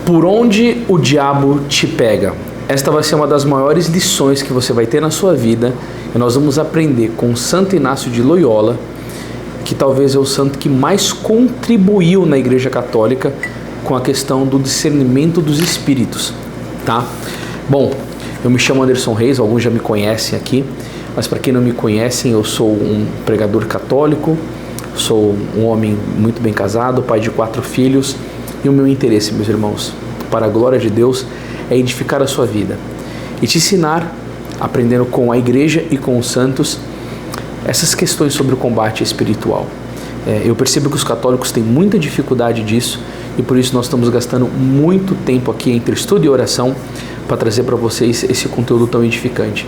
Por onde o diabo te pega? Esta vai ser uma das maiores lições que você vai ter na sua vida, e nós vamos aprender com Santo Inácio de Loyola, que talvez é o santo que mais contribuiu na Igreja Católica com a questão do discernimento dos espíritos, tá? Bom, eu me chamo Anderson Reis, alguns já me conhecem aqui, mas para quem não me conhecem, eu sou um pregador católico, sou um homem muito bem casado, pai de 4 filhos, e o meu interesse, meus irmãos, para a glória de Deus, é edificar a sua vida e te ensinar, aprendendo com a igreja e com os santos, essas questões sobre o combate espiritual. Eu percebo que os católicos têm muita dificuldade disso, e por isso nós estamos gastando muito tempo aqui entre estudo e oração para trazer para vocês esse conteúdo tão edificante.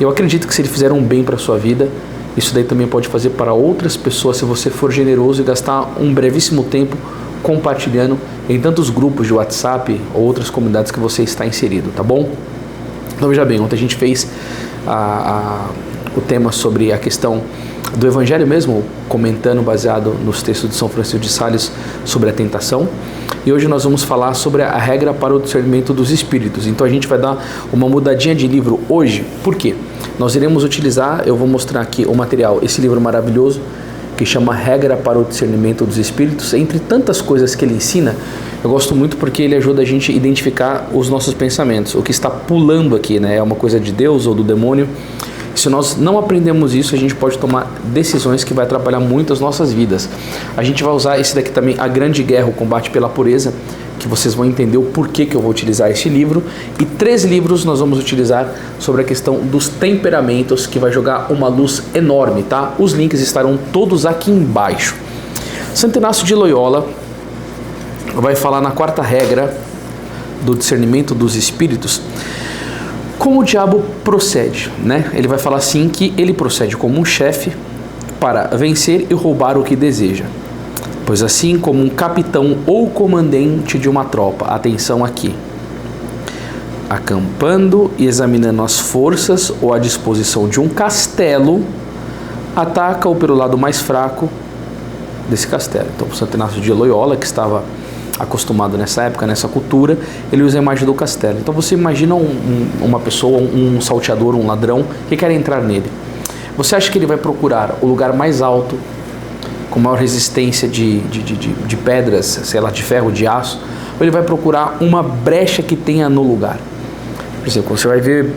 Eu acredito que se ele fizer um bem para a sua vida, isso daí também pode fazer para outras pessoas, se você for generoso e gastar um brevíssimo tempo compartilhando em tantos grupos de WhatsApp ou outras comunidades que você está inserido, tá bom? Então veja bem, ontem a gente fez o tema sobre a questão do Evangelho mesmo, comentando baseado nos textos de São Francisco de Sales sobre a tentação, e hoje nós vamos falar sobre a regra para o discernimento dos espíritos. Então a gente vai dar uma mudadinha de livro hoje. Por quê? Nós iremos utilizar, eu vou mostrar aqui o material, esse livro maravilhoso, que chama Regra para o Discernimento dos Espíritos. Entre tantas coisas que ele ensina, eu gosto muito porque ele ajuda a gente a identificar os nossos pensamentos, o que está pulando aqui, né? É uma coisa de Deus ou do demônio. Se nós não aprendemos isso, a gente pode tomar decisões que vai atrapalhar muito as nossas vidas. A gente vai usar esse daqui também, A Grande Guerra, o Combate pela Pureza, que vocês vão entender o porquê que eu vou utilizar esse livro. E 3 livros nós vamos utilizar sobre a questão dos temperamentos, que vai jogar uma luz enorme, tá? Os links estarão todos aqui embaixo. Santo Inácio de Loyola vai falar na 4ª regra do discernimento dos espíritos, como o diabo procede, né? Ele vai falar assim que ele procede como um chefe para vencer e roubar o que deseja. Pois assim como um capitão ou comandante de uma tropa, atenção aqui, acampando e examinando as forças ou a disposição de um castelo, ataca-o pelo lado mais fraco desse castelo. Então, o Santo Inácio de Loyola, que estava acostumado nessa época, nessa cultura, ele usa a imagem do castelo. Então você imagina uma pessoa, um salteador, um ladrão, que quer entrar nele. Você acha que ele vai procurar o lugar mais alto, com maior resistência de pedras, sei lá, de ferro, de aço, ou ele vai procurar uma brecha que tenha no lugar? Por exemplo, você vai ver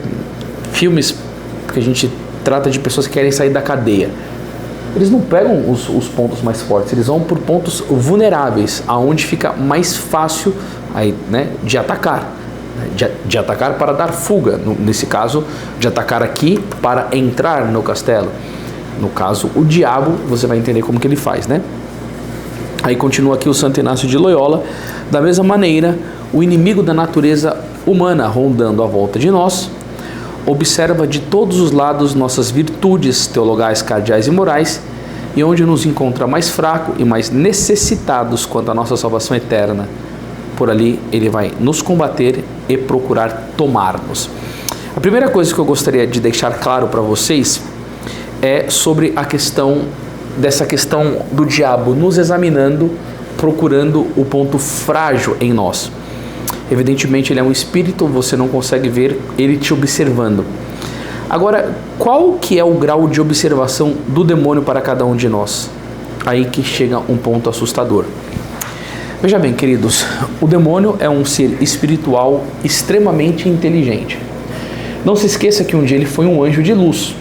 filmes que a gente trata de pessoas que querem sair da cadeia. Eles não pegam os pontos mais fortes, eles vão por pontos vulneráveis, aonde fica mais fácil aí, né, de atacar. De atacar para dar fuga, nesse caso, de atacar aqui para entrar no castelo. No caso, o diabo, você vai entender como que ele faz, né? Aí continua aqui o Santo Inácio de Loyola. Da mesma maneira, o inimigo da natureza humana rondando à volta de nós, observa de todos os lados nossas virtudes teologais, cardeais e morais, e onde nos encontra mais fraco e mais necessitados quanto à nossa salvação eterna, por ali ele vai nos combater e procurar tomar-nos. A primeira coisa que eu gostaria de deixar claro para vocês é sobre a questão do diabo nos examinando, procurando o ponto frágil em nós. Evidentemente ele é um espírito, você não consegue ver ele te observando. Agora, qual que é o grau de observação do demônio para cada um de nós? Aí que chega um ponto assustador. Veja bem, queridos, o demônio é um ser espiritual extremamente inteligente. Não se esqueça que um dia ele foi um anjo de luz,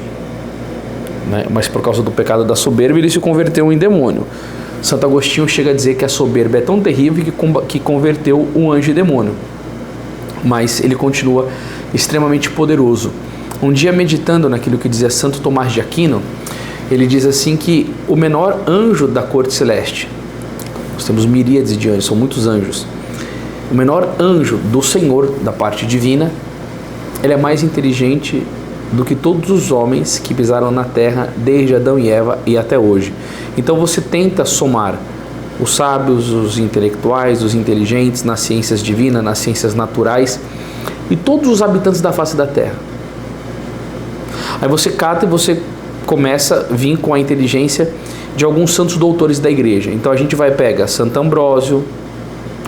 né? Mas por causa do pecado da soberba ele se converteu em demônio. Santo Agostinho chega a dizer que a soberba é tão terrível que converteu um anjo em demônio. Mas ele continua extremamente poderoso. Um dia, meditando naquilo que dizia Santo Tomás de Aquino, ele diz assim que o menor anjo da corte celeste, nós temos miríades de anjos, são muitos anjos, o menor anjo do Senhor, da parte divina, ele é mais inteligente do que todos os homens que pisaram na terra desde Adão e Eva e até hoje. Então você tenta somar os sábios, os intelectuais, os inteligentes nas ciências divinas, nas ciências naturais e todos os habitantes da face da terra. Aí você cata e você começa a vir com a inteligência de alguns santos doutores da igreja. Então a gente vai pegar Santo Ambrósio,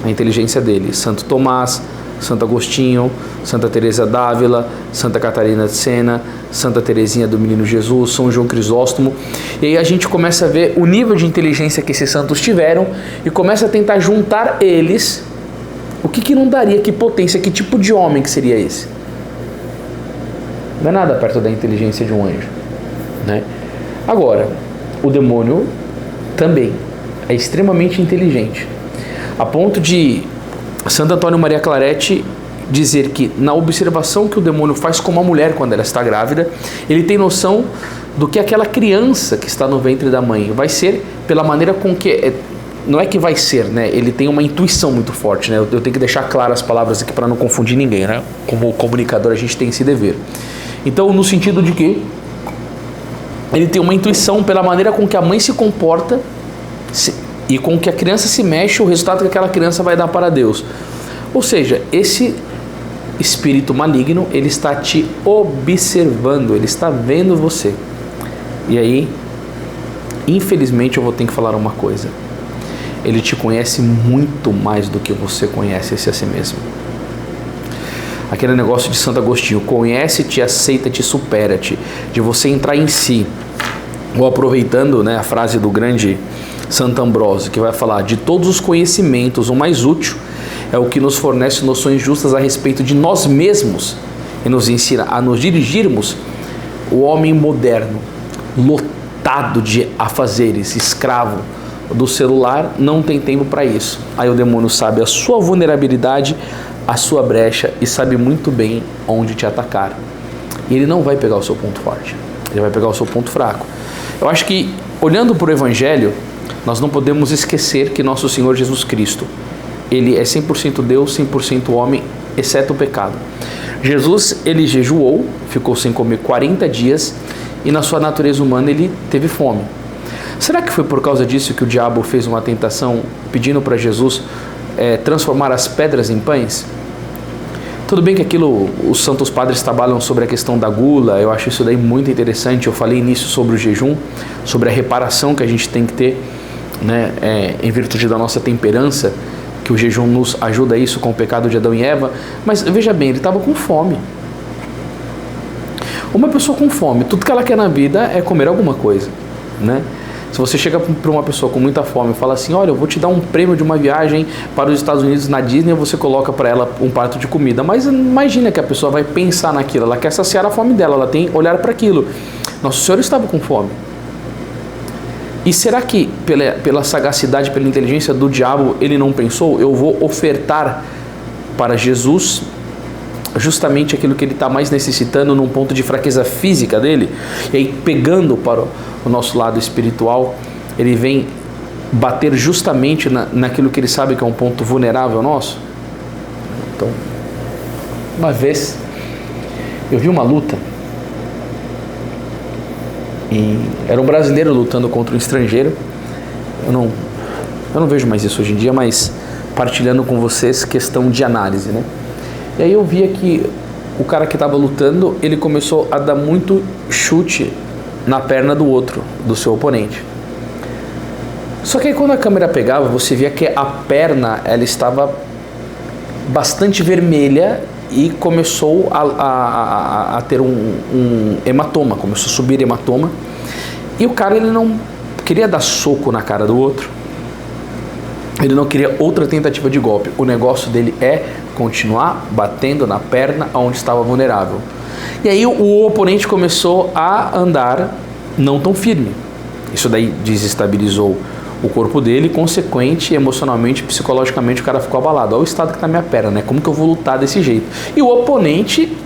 a a inteligência dele. Santo Tomás, Santo Agostinho, Santa Teresa d'Ávila, Santa Catarina de Sena, Santa Teresinha do Menino Jesus, São João Crisóstomo. E aí a gente começa a ver o nível de inteligência que esses santos tiveram e começa a tentar juntar eles. O que não daria, que potência, que tipo de homem que seria esse? Não é nada perto da inteligência de um anjo, né? Agora, o demônio também é extremamente inteligente, a ponto de Santo Antônio Maria Claret dizer que na observação que o demônio faz com uma mulher quando ela está grávida, ele tem noção do que aquela criança que está no ventre da mãe vai ser pela maneira com que... Não é que vai ser, né? Ele tem uma intuição muito forte, né? Eu tenho que deixar claras as palavras aqui para não confundir ninguém, né? Como comunicador a gente tem esse dever. Então, no sentido de que ele tem uma intuição pela maneira com que a mãe se comporta e com que a criança se mexe, o resultado que aquela criança vai dar para Deus. Ou seja, esse espírito maligno, ele está te observando, ele está vendo você. E aí, infelizmente, eu vou ter que falar uma coisa. Ele te conhece muito mais do que você conhece-se a si mesmo. Aquele negócio de Santo Agostinho, conhece-te, aceita-te, supera-te, de você entrar em si. Ou aproveitando, né, a frase do grande Santo Ambrósio, que vai falar: de todos os conhecimentos, o mais útil é o que nos fornece noções justas a respeito de nós mesmos e nos ensina a nos dirigirmos. O homem moderno, lotado de afazeres, escravo do celular, não tem tempo para isso. Aí o demônio sabe a sua vulnerabilidade, a sua brecha, e sabe muito bem onde te atacar. E ele não vai pegar o seu ponto forte, ele vai pegar o seu ponto fraco. Eu acho que, olhando para o Evangelho, nós não podemos esquecer que nosso Senhor Jesus Cristo, ele é 100% Deus, 100% homem, exceto o pecado. Jesus, ele jejuou, ficou sem comer 40 dias, e na sua natureza humana ele teve fome. Será que foi por causa disso que o diabo fez uma tentação pedindo para Jesus transformar as pedras em pães? Tudo bem que aquilo, os santos padres trabalham sobre a questão da gula, eu acho isso daí muito interessante. Eu falei nisso sobre o jejum, sobre a reparação que a gente tem que ter, né, em virtude da nossa temperança, que o jejum nos ajuda a isso com o pecado de Adão e Eva. Mas veja bem, ele estava com fome. Uma pessoa com fome, tudo que ela quer na vida é comer alguma coisa, né? Se você chega para uma pessoa com muita fome e fala assim: olha, eu vou te dar um prêmio de uma viagem para os Estados Unidos na Disney, você coloca para ela um prato de comida. Mas imagina que a pessoa vai pensar naquilo, ela quer saciar a fome dela, ela tem que olhar para aquilo. Nosso Senhor estava com fome. E será que pela sagacidade, pela inteligência do diabo, ele não pensou: eu vou ofertar para Jesus justamente aquilo que ele está mais necessitando num ponto de fraqueza física dele? E aí, pegando para o nosso lado espiritual, ele vem bater justamente naquilo que ele sabe que é um ponto vulnerável nosso. Então, uma vez eu vi uma luta e era um brasileiro lutando contra um estrangeiro. Eu não vejo mais isso hoje em dia, mas partilhando com vocês questão de análise, né? E aí eu via que o cara que estava lutando, ele começou a dar muito chute na perna do outro, do seu oponente. Só que aí quando a câmera pegava, você via que a perna, ela estava bastante vermelha e começou a ter um hematoma, começou a subir hematoma. E o cara, ele não queria dar soco na cara do outro, ele não queria outra tentativa de golpe. O negócio dele é continuar batendo na perna onde estava vulnerável. E aí o oponente começou a andar não tão firme. Isso daí desestabilizou o corpo dele, consequente, emocionalmente, psicologicamente, o cara ficou abalado. Olha o estado que está minha perna, né? Como que eu vou lutar desse jeito? E o oponente,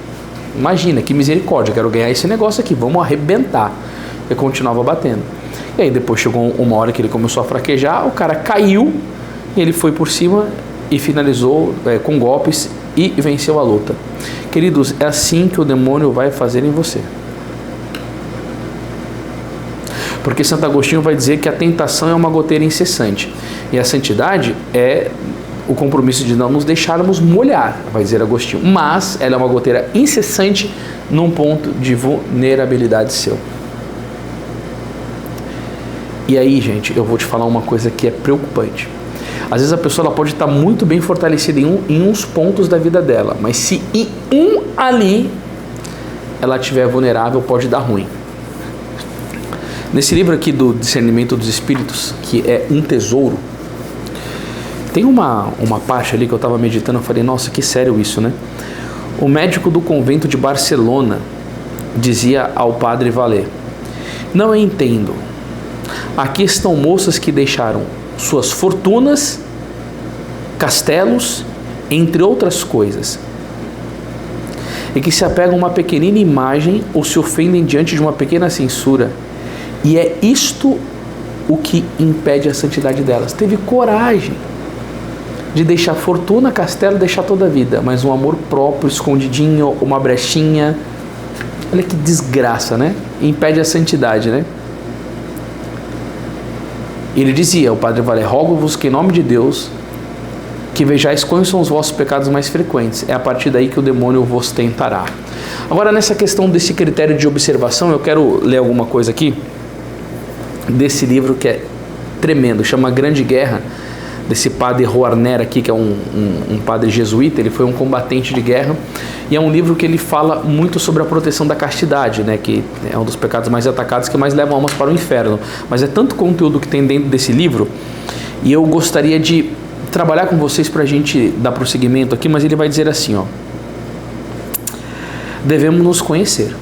imagina, que misericórdia, quero ganhar esse negócio aqui, vamos arrebentar. E continuava batendo. E aí depois chegou uma hora que ele começou a fraquejar, o cara caiu, e ele foi por cima e finalizou com golpes e venceu a luta. Queridos, é assim que o demônio vai fazer em você. Porque Santo Agostinho vai dizer que a tentação é uma goteira incessante. E a santidade é o compromisso de não nos deixarmos molhar, vai dizer Agostinho. Mas ela é uma goteira incessante num ponto de vulnerabilidade seu. E aí, gente, eu vou te falar uma coisa que é preocupante. Às vezes a pessoa ela pode estar muito bem fortalecida em uns pontos da vida dela, mas se em ali ela estiver vulnerável, pode dar ruim. Nesse livro aqui do Discernimento dos Espíritos, que é um tesouro, tem uma parte ali que eu estava meditando, eu falei, nossa, que sério isso, né? O médico do convento de Barcelona dizia ao padre Valer: não entendo, aqui estão moças que deixaram suas fortunas, castelos, entre outras coisas, e que se apegam a uma pequenina imagem ou se ofendem diante de uma pequena censura, e é isto o que impede a santidade delas. Teve coragem de deixar fortuna, castelo, deixar toda a vida, mas um amor próprio, escondidinho, uma brechinha. Olha que desgraça, né? Impede a santidade, né? Ele dizia, o padre Valer: rogo-vos que em nome de Deus que vejais quais são os vossos pecados mais frequentes. É a partir daí que o demônio vos tentará. Agora, nessa questão desse critério de observação, eu quero ler alguma coisa aqui desse livro que é tremendo, chama Grande Guerra, desse padre Rouarner aqui, que é um padre jesuíta. Ele foi um combatente de guerra, e é um livro que ele fala muito sobre a proteção da castidade, né, que é um dos pecados mais atacados, que mais levam almas para o inferno. Mas é tanto conteúdo que tem dentro desse livro, e eu gostaria de trabalhar com vocês para a gente dar prosseguimento aqui, mas ele vai dizer assim, ó: devemos nos conhecer.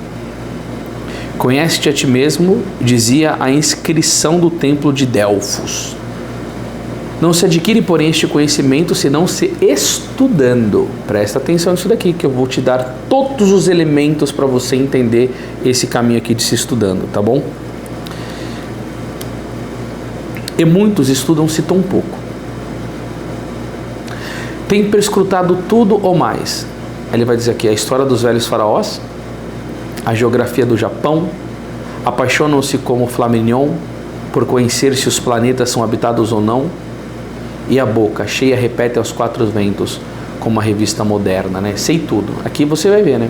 Conhece-te a ti mesmo, dizia a inscrição do templo de Delfos. Não se adquire, porém, este conhecimento senão se estudando. Presta atenção nisso daqui, que eu vou te dar todos os elementos para você entender esse caminho aqui de se estudando, tá bom? E muitos estudam-se tão pouco. Tem perscrutado tudo ou mais. Ele vai dizer aqui a história dos velhos faraós, a geografia do Japão, apaixonam-se como Flaminion por conhecer se os planetas são habitados ou não, e a boca cheia repete aos quatro ventos, como uma revista moderna, né? Sei tudo. Aqui você vai ver, né?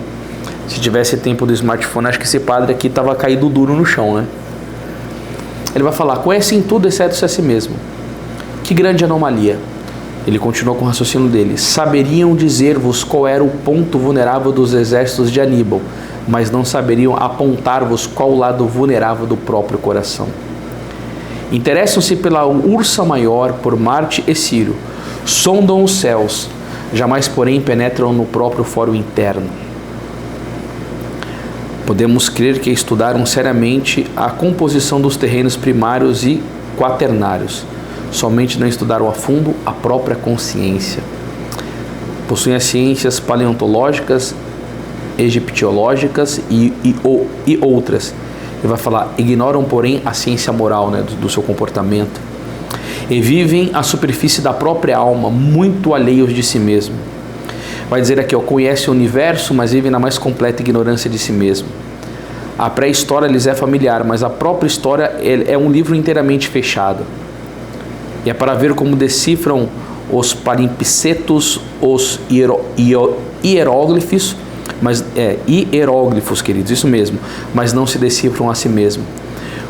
Se tivesse tempo do smartphone, acho que esse padre aqui estava caído duro no chão, né? Ele vai falar: conhecem tudo exceto a si mesmo. Que grande anomalia. Ele continuou com o raciocínio dele: saberiam dizer-vos qual era o ponto vulnerável dos exércitos de Aníbal, mas não saberiam apontar-vos qual o lado vulnerável do próprio coração. Interessam-se pela Ursa Maior, por Marte e Ciro, sondam os céus, jamais, porém, penetram no próprio fórum interno. Podemos crer que estudaram seriamente a composição dos terrenos primários e quaternários, somente não estudaram a fundo a própria consciência. Possuem as ciências paleontológicas, egiptológicas e outras. Ele vai falar: ignoram, porém, a ciência moral, né, do seu comportamento, e vivem à superfície da própria alma, muito alheios de si mesmo. Vai dizer aqui, ó: conhece o universo, mas vivem na mais completa ignorância de si mesmo. A pré-história lhes é familiar, mas a própria história é um livro inteiramente fechado. E é para ver como decifram os palimpsetos, os hieróglifos, hieróglifos, queridos, isso mesmo, mas não se decifram a si mesmo.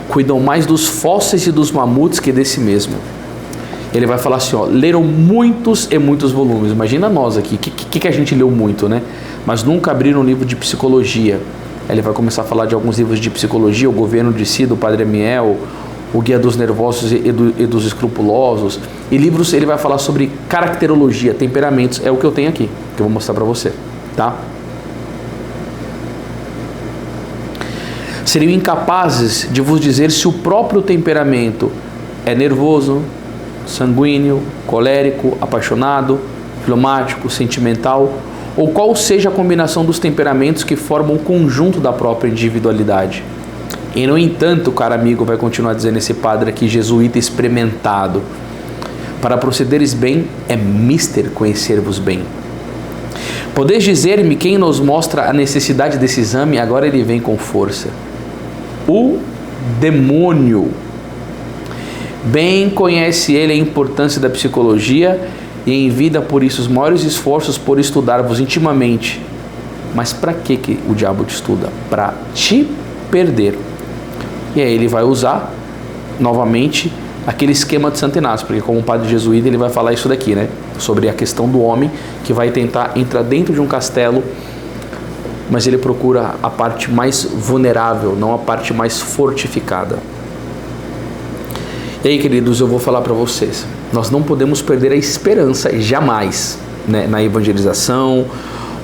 Cuidam mais dos fósseis e dos mamutes que de si mesmo. Ele vai falar assim, ó: leram muitos e muitos volumes. Imagina nós aqui, que a gente leu muito, né? Mas nunca abriram um livro de psicologia. Ele vai começar a falar de alguns livros de psicologia: O Governo de Si, do Padre Amiel, O Guia dos Nervosos e dos Escrupulosos. E livros, ele vai falar sobre caracterologia, temperamentos. É o que eu tenho aqui, que eu vou mostrar para você, tá? Seriam incapazes de vos dizer se o próprio temperamento é nervoso, sanguíneo, colérico, apaixonado, fleumático, sentimental, ou qual seja a combinação dos temperamentos que formam o conjunto da própria individualidade. E, no entanto, caro amigo, vai continuar dizendo esse padre aqui, jesuíta experimentado: para procederes bem, é mister conhecer-vos bem. Podeis dizer-me quem nos mostra a necessidade desse exame? Agora ele vem com força: o demônio. Bem conhece ele a importância da psicologia e envida por isso os maiores esforços por estudar-vos intimamente. Mas para que o diabo te estuda? Para te perder. E aí ele vai usar novamente aquele esquema de Santo Inácio, porque como padre jesuíta ele vai falar isso daqui, né? Sobre a questão do homem que vai tentar entrar dentro de um castelo, mas ele procura a parte mais vulnerável, não a parte mais fortificada. E aí, queridos, eu vou falar para vocês, nós não podemos perder a esperança jamais, né, na evangelização,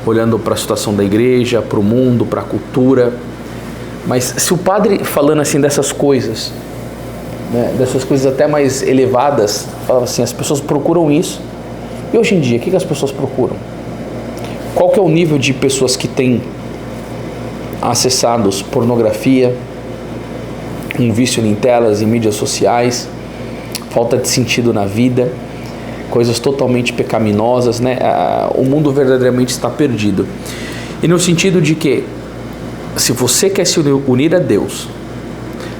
olhando para a situação da igreja, para o mundo, para a cultura. Mas se o padre falando assim dessas coisas, né, dessas coisas até mais elevadas, falava assim, as pessoas procuram isso. E hoje em dia, o que as pessoas procuram? Qual que é o nível de pessoas que têm acessados pornografia, um vício em telas, em mídias sociais, falta de sentido na vida, coisas totalmente pecaminosas, né? O mundo verdadeiramente está perdido. E no sentido de que, se você quer se unir a Deus,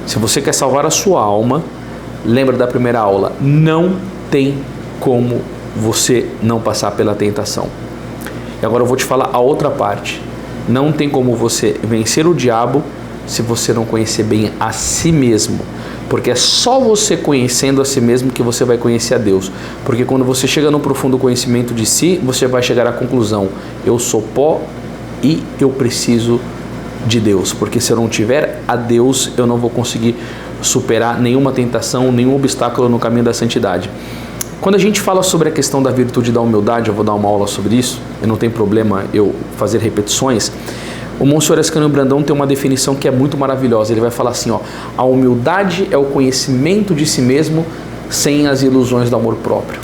se você quer salvar a sua alma, lembra da primeira aula, não tem como você não passar pela tentação. E agora eu vou te falar a outra parte. Não tem como você vencer o diabo se você não conhecer bem a si mesmo. Porque é só você conhecendo a si mesmo que você vai conhecer a Deus. Porque quando você chega no profundo conhecimento de si, você vai chegar à conclusão: eu sou pó e eu preciso de Deus. Porque se eu não tiver a Deus, eu não vou conseguir superar nenhuma tentação, nenhum obstáculo no caminho da santidade. Quando a gente fala sobre a questão da virtude da humildade, eu vou dar uma aula sobre isso, e não tem problema eu fazer repetições. O Monsenhor Ascanio Brandão tem uma definição que é muito maravilhosa. Ele vai falar assim, ó: a humildade é o conhecimento de si mesmo sem as ilusões do amor próprio.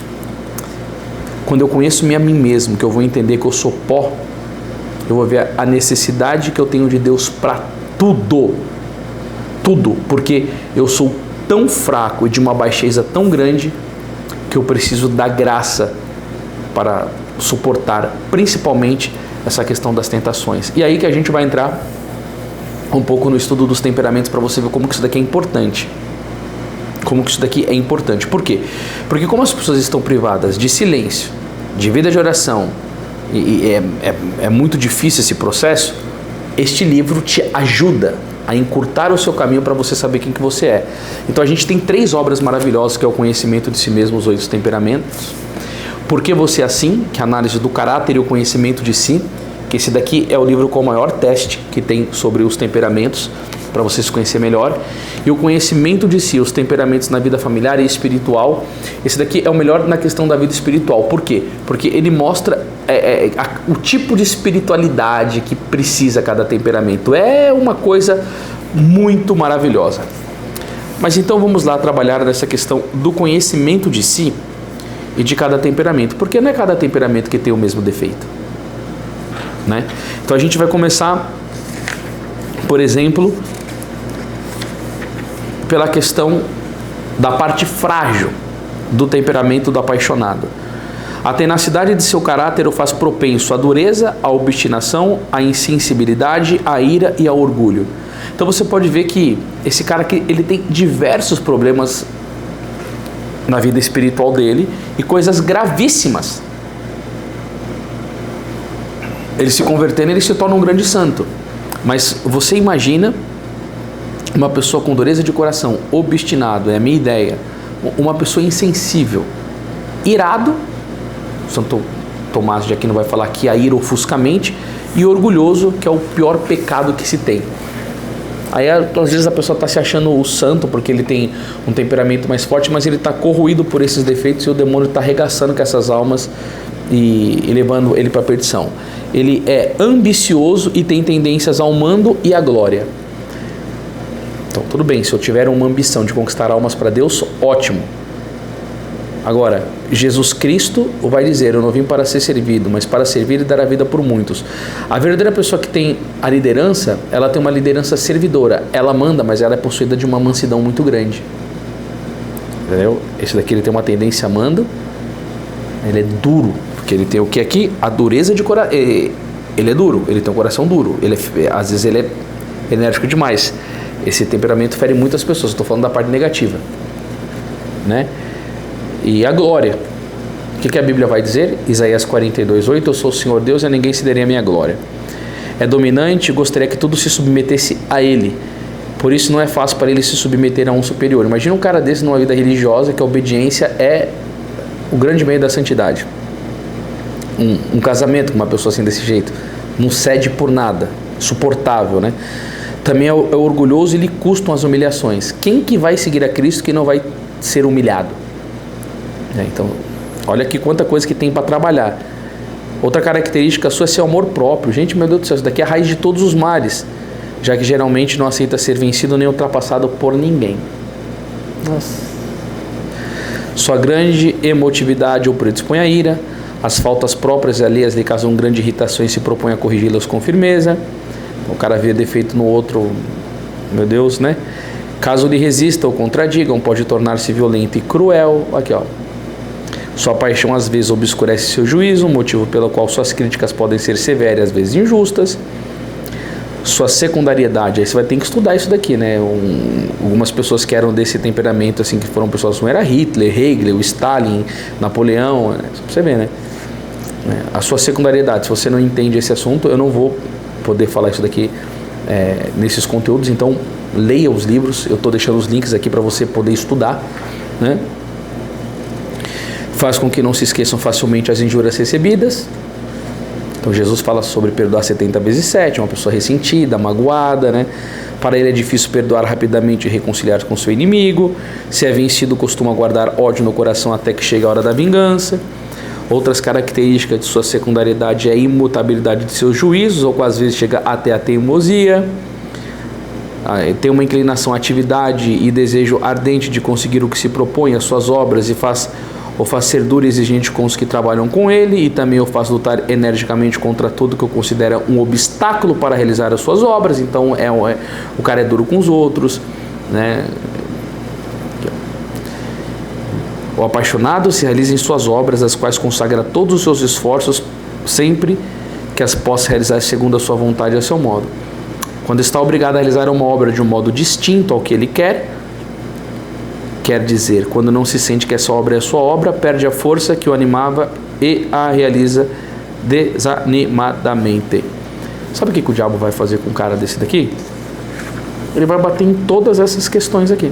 Quando eu conheço-me a mim mesmo, que eu vou entender que eu sou pó, eu vou ver a necessidade que eu tenho de Deus para tudo. Tudo, porque eu sou tão fraco e de uma baixeza tão grande que eu preciso da graça para suportar, principalmente essa questão das tentações. E aí que a gente vai entrar um pouco no estudo dos temperamentos para você ver como que isso daqui é importante. Como que isso daqui é importante. Por quê? Porque como as pessoas estão privadas de silêncio, de vida de oração, e é muito difícil esse processo, este livro te ajuda a encurtar o seu caminho para você saber quem que você é. Então a gente tem 3 obras maravilhosas, que é o conhecimento de si mesmo, os 8 temperamentos. Por que você é assim? Que é a análise do caráter e o conhecimento de si. Que esse daqui é o livro com o maior teste que tem sobre os temperamentos, para você se conhecer melhor. E o conhecimento de si, os temperamentos na vida familiar e espiritual. Esse daqui é o melhor na questão da vida espiritual. Por quê? Porque ele mostra o tipo de espiritualidade que precisa cada temperamento. É uma coisa muito maravilhosa. Mas então vamos lá trabalhar nessa questão do conhecimento de si e de cada temperamento. Porque não é cada temperamento que tem o mesmo defeito, né? Então a gente vai começar, por exemplo, pela questão da parte frágil do temperamento do apaixonado. A tenacidade de seu caráter o faz propenso à dureza, à obstinação, à insensibilidade, à ira e ao orgulho. Então você pode ver que esse cara aqui, ele tem diversos problemas na vida espiritual dele e coisas gravíssimas. Ele se convertendo, ele se torna um grande santo. Mas você imagina uma pessoa com dureza de coração, obstinado, é a minha ideia, uma pessoa insensível, irado, Santo Tomás de Aquino vai falar que a ira ofuscamente, e orgulhoso, que é o pior pecado que se tem. Aí às vezes a pessoa está se achando o santo porque ele tem um temperamento mais forte, mas ele está corroído por esses defeitos e o demônio está arregaçando com essas almas e levando ele para a perdição. Ele é ambicioso e tem tendências ao mando e à glória. Então tudo bem, se eu tiver uma ambição de conquistar almas para Deus, ótimo. Agora, Jesus Cristo vai dizer: eu não vim para ser servido, mas para servir e dar a vida por muitos. A verdadeira pessoa que tem a liderança, ela tem uma liderança servidora. Ela manda, mas ela é possuída de uma mansidão muito grande. Entendeu? Esse daqui ele tem uma tendência a mando, ele é duro, porque ele tem o que aqui? A dureza de coração. Ele é duro, ele tem um coração duro. Às vezes ele é enérgico demais. Esse temperamento fere muitas pessoas. Estou falando da parte negativa, né? E a glória. O que a Bíblia vai dizer? Isaías 42:8: eu sou o Senhor Deus e a ninguém cederei a minha glória. É dominante, gostaria que tudo se submetesse a Ele. Por isso não é fácil para ele se submeter a um superior. Imagina um cara desse numa vida religiosa, que a obediência é o grande meio da santidade. Um casamento com uma pessoa assim desse jeito, não cede por nada, suportável, né? Também é orgulhoso e lhe custam as humilhações. Quem que vai seguir a Cristo que não vai ser humilhado? Então, olha aqui quanta coisa que tem para trabalhar. Outra característica sua é seu amor próprio. Gente, meu Deus do céu, isso daqui é a raiz de todos os males, já que geralmente não aceita ser vencido nem ultrapassado por ninguém. Nossa. Sua grande emotividade o predispõe à ira. As faltas próprias e alheias lhe causam grande irritação e se propõe a corrigi-las com firmeza. O cara vê defeito no outro, meu Deus, né? Caso lhe resista ou contradigam, pode tornar-se violento e cruel. Aqui, ó. Sua paixão às vezes obscurece seu juízo, motivo pelo qual suas críticas podem ser severas, às vezes injustas. Sua secundariedade, aí você vai ter que estudar isso daqui, né? Algumas pessoas que eram desse temperamento, assim, que foram pessoas, não era Hitler, Hegel, Stalin, Napoleão, né? Só pra você ver, né? A sua secundariedade, se você não entende esse assunto, eu não vou poder falar isso daqui nesses conteúdos, então leia os livros, eu estou deixando os links aqui para você poder estudar, né? Faz com que não se esqueçam facilmente as injúrias recebidas. Então Jesus fala sobre perdoar 70 vezes 7, uma pessoa ressentida, magoada, né? Para ele é difícil perdoar rapidamente e reconciliar com seu inimigo. Se é vencido, costuma guardar ódio no coração até que chegue a hora da vingança. Outras características de sua secundariedade é a imutabilidade de seus juízos, ou às vezes chega até a teimosia. Tem uma inclinação à atividade e desejo ardente de conseguir o que se propõe, as suas obras, e faz ser duro e exigente com os que trabalham com ele, e também o faz lutar energicamente contra tudo que eu considero um obstáculo para realizar as suas obras. Então o cara é duro com os outros, né? O apaixonado se realiza em suas obras, as quais consagra todos os seus esforços, sempre que as possa realizar segundo a sua vontade e a seu modo. Quando está obrigado a realizar uma obra de um modo distinto ao que ele quer dizer, quando não se sente que essa obra é a sua obra, perde a força que o animava e a realiza desanimadamente. Sabe o que o diabo vai fazer com um cara desse daqui? Ele vai bater em todas essas questões aqui.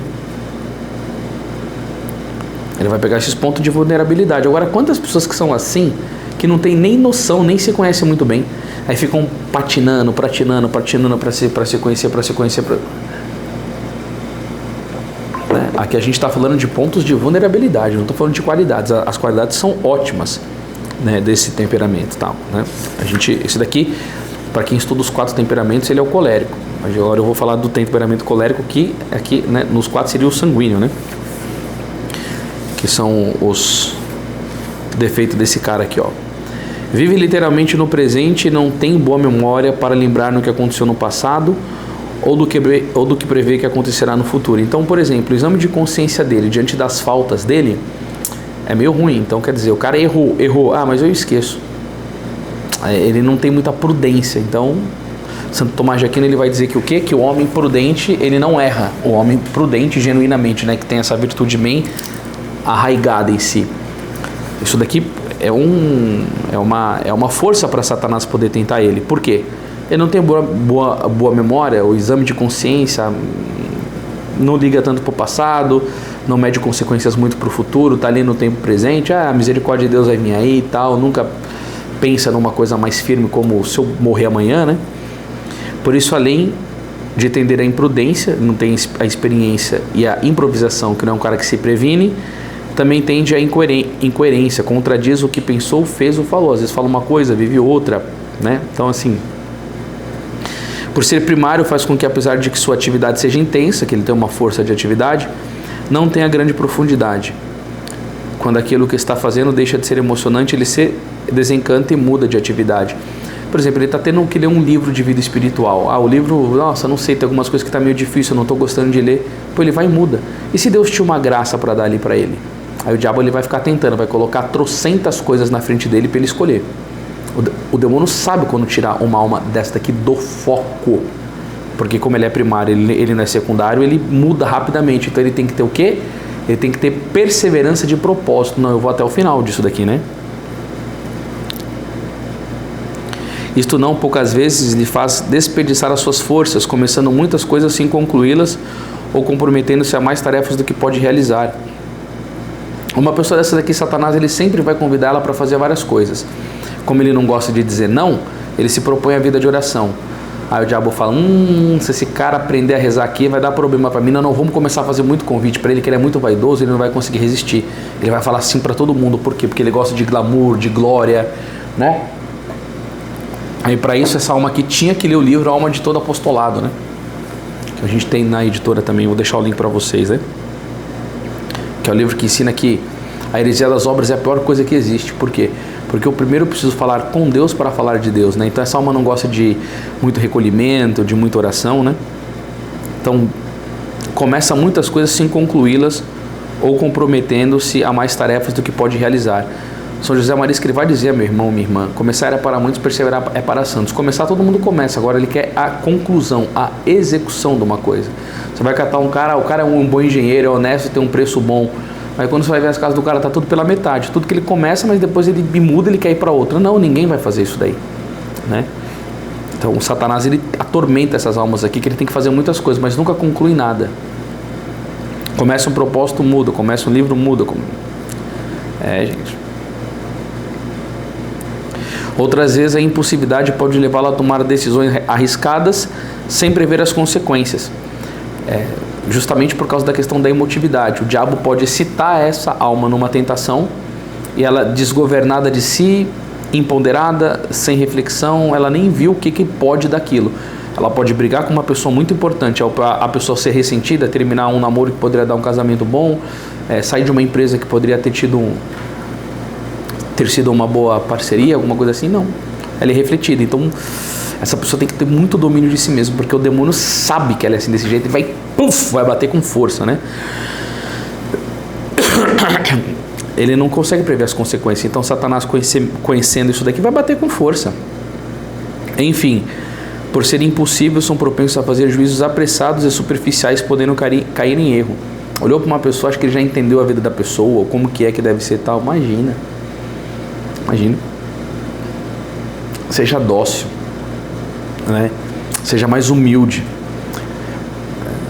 Ele vai pegar esses pontos de vulnerabilidade. Agora, quantas pessoas que são assim, que não tem nem noção, nem se conhecem muito bem, aí ficam patinando para se conhecer. Aqui a gente está falando de pontos de vulnerabilidade, não estou falando de qualidades. As qualidades são ótimas, né, desse temperamento, tal, né? Esse daqui, para quem estuda os 4 temperamentos, ele é o colérico. Mas agora eu vou falar do temperamento colérico, que aqui, né, nos 4 seria o sanguíneo, né? Que são os defeitos desse cara aqui, ó. Vive literalmente no presente e não tem boa memória para lembrar no que aconteceu no passado ou do que prevê que acontecerá no futuro. Então, por exemplo, o exame de consciência dele diante das faltas dele é meio ruim. Então, quer dizer, o cara errou, mas eu esqueço. Ele não tem muita prudência. Então, Santo Tomás de Aquino, ele vai dizer que o quê? Que o homem prudente, ele não erra. O homem prudente genuinamente, né, que tem essa virtude bem arraigada em si. Isso daqui é uma força para Satanás poder tentar ele. Por quê? Ele não tem boa memória, o exame de consciência, não liga tanto para o passado, não mede consequências muito para o futuro, está ali no tempo presente, a misericórdia de Deus vai vir aí e tal, nunca pensa numa coisa mais firme como se eu morrer amanhã, né? Por isso, além de tender a imprudência, não tem a experiência e a improvisação, que não é um cara que se previne, também tende a incoerência, contradiz o que pensou, fez ou falou. Às vezes fala uma coisa, vive outra, né? Então, assim, por ser primário, faz com que, apesar de que sua atividade seja intensa, que ele tem uma força de atividade, não tenha grande profundidade. Quando aquilo que está fazendo deixa de ser emocionante, ele se desencanta e muda de atividade. Por exemplo, ele está tendo que ler um livro de vida espiritual. O livro, nossa, não sei, tem algumas coisas que está meio difícil, eu não estou gostando de ler. Pô, ele vai e muda. E se Deus tinha uma graça para dar ali para ele? Aí o diabo ele vai ficar tentando, vai colocar trocentas coisas na frente dele para ele escolher. O demônio sabe quando tirar uma alma dessa daqui do foco. Porque como ele é primário, ele não é secundário, ele muda rapidamente. Então ele tem que ter o quê? Ele tem que ter perseverança de propósito. Não, eu vou até o final disso daqui, né? Isto não poucas vezes lhe faz desperdiçar as suas forças, começando muitas coisas sem concluí-las ou comprometendo-se a mais tarefas do que pode realizar. Uma pessoa dessa daqui, Satanás, ele sempre vai convidar ela para fazer várias coisas. Como ele não gosta de dizer não, ele se propõe a vida de oração. Aí o diabo fala, se esse cara aprender a rezar aqui vai dar problema para mim, não, vamos começar a fazer muito convite para ele, que ele é muito vaidoso, ele não vai conseguir resistir. Ele vai falar sim para todo mundo, por quê? Porque ele gosta de glamour, de glória, né? Aí para isso essa alma aqui tinha que ler o livro A Alma de Todo Apostolado, né? Que a gente tem na editora também, vou deixar o link para vocês, né? Que é o livro que ensina que a heresia das obras é a pior coisa que existe. Por quê? Porque eu primeiro preciso falar com Deus para falar de Deus, né? Então essa alma não gosta de muito recolhimento, de muita oração, né? Então começa muitas coisas sem concluí-las ou comprometendo-se a mais tarefas do que pode realizar. São José Maria Escrivá dizia, meu irmão, minha irmã, começar é para muitos, perseverar é para santos. Começar todo mundo começa, agora ele quer a conclusão, a execução de uma coisa. Você vai catar um cara, o cara é um bom engenheiro, é honesto, tem um preço bom. Aí quando você vai ver as casas do cara, tá tudo pela metade. Tudo que ele começa, mas depois ele muda, ele quer ir para outra. Não, ninguém vai fazer isso daí, né? Então o Satanás, ele atormenta essas almas aqui, que ele tem que fazer muitas coisas, mas nunca conclui nada. Começa um propósito, muda. Começa um livro, muda. Gente. Outras vezes a impulsividade pode levá-la a tomar decisões arriscadas sem prever as consequências. Justamente por causa da questão da emotividade. O diabo pode excitar essa alma numa tentação e ela, desgovernada de si, imponderada, sem reflexão, ela nem viu o que pode daquilo. Ela pode brigar com uma pessoa muito importante, a pessoa ser ressentida, terminar um namoro que poderia dar um casamento bom, sair de uma empresa que poderia ter sido uma boa parceria, alguma coisa assim. Não, ela é refletida. Então essa pessoa tem que ter muito domínio de si mesmo, porque o demônio sabe que ela é assim desse jeito e vai bater com força, né? Ele não consegue prever as consequências. Então Satanás, conhecendo isso daqui, vai bater com força. Enfim, por ser impossível, são propensos a fazer juízos apressados e superficiais, podendo cair em erro. Olhou para uma pessoa, acha que ele já entendeu a vida da pessoa, ou como que deve ser tal. Imagina. Seja dócil, né? Seja mais humilde.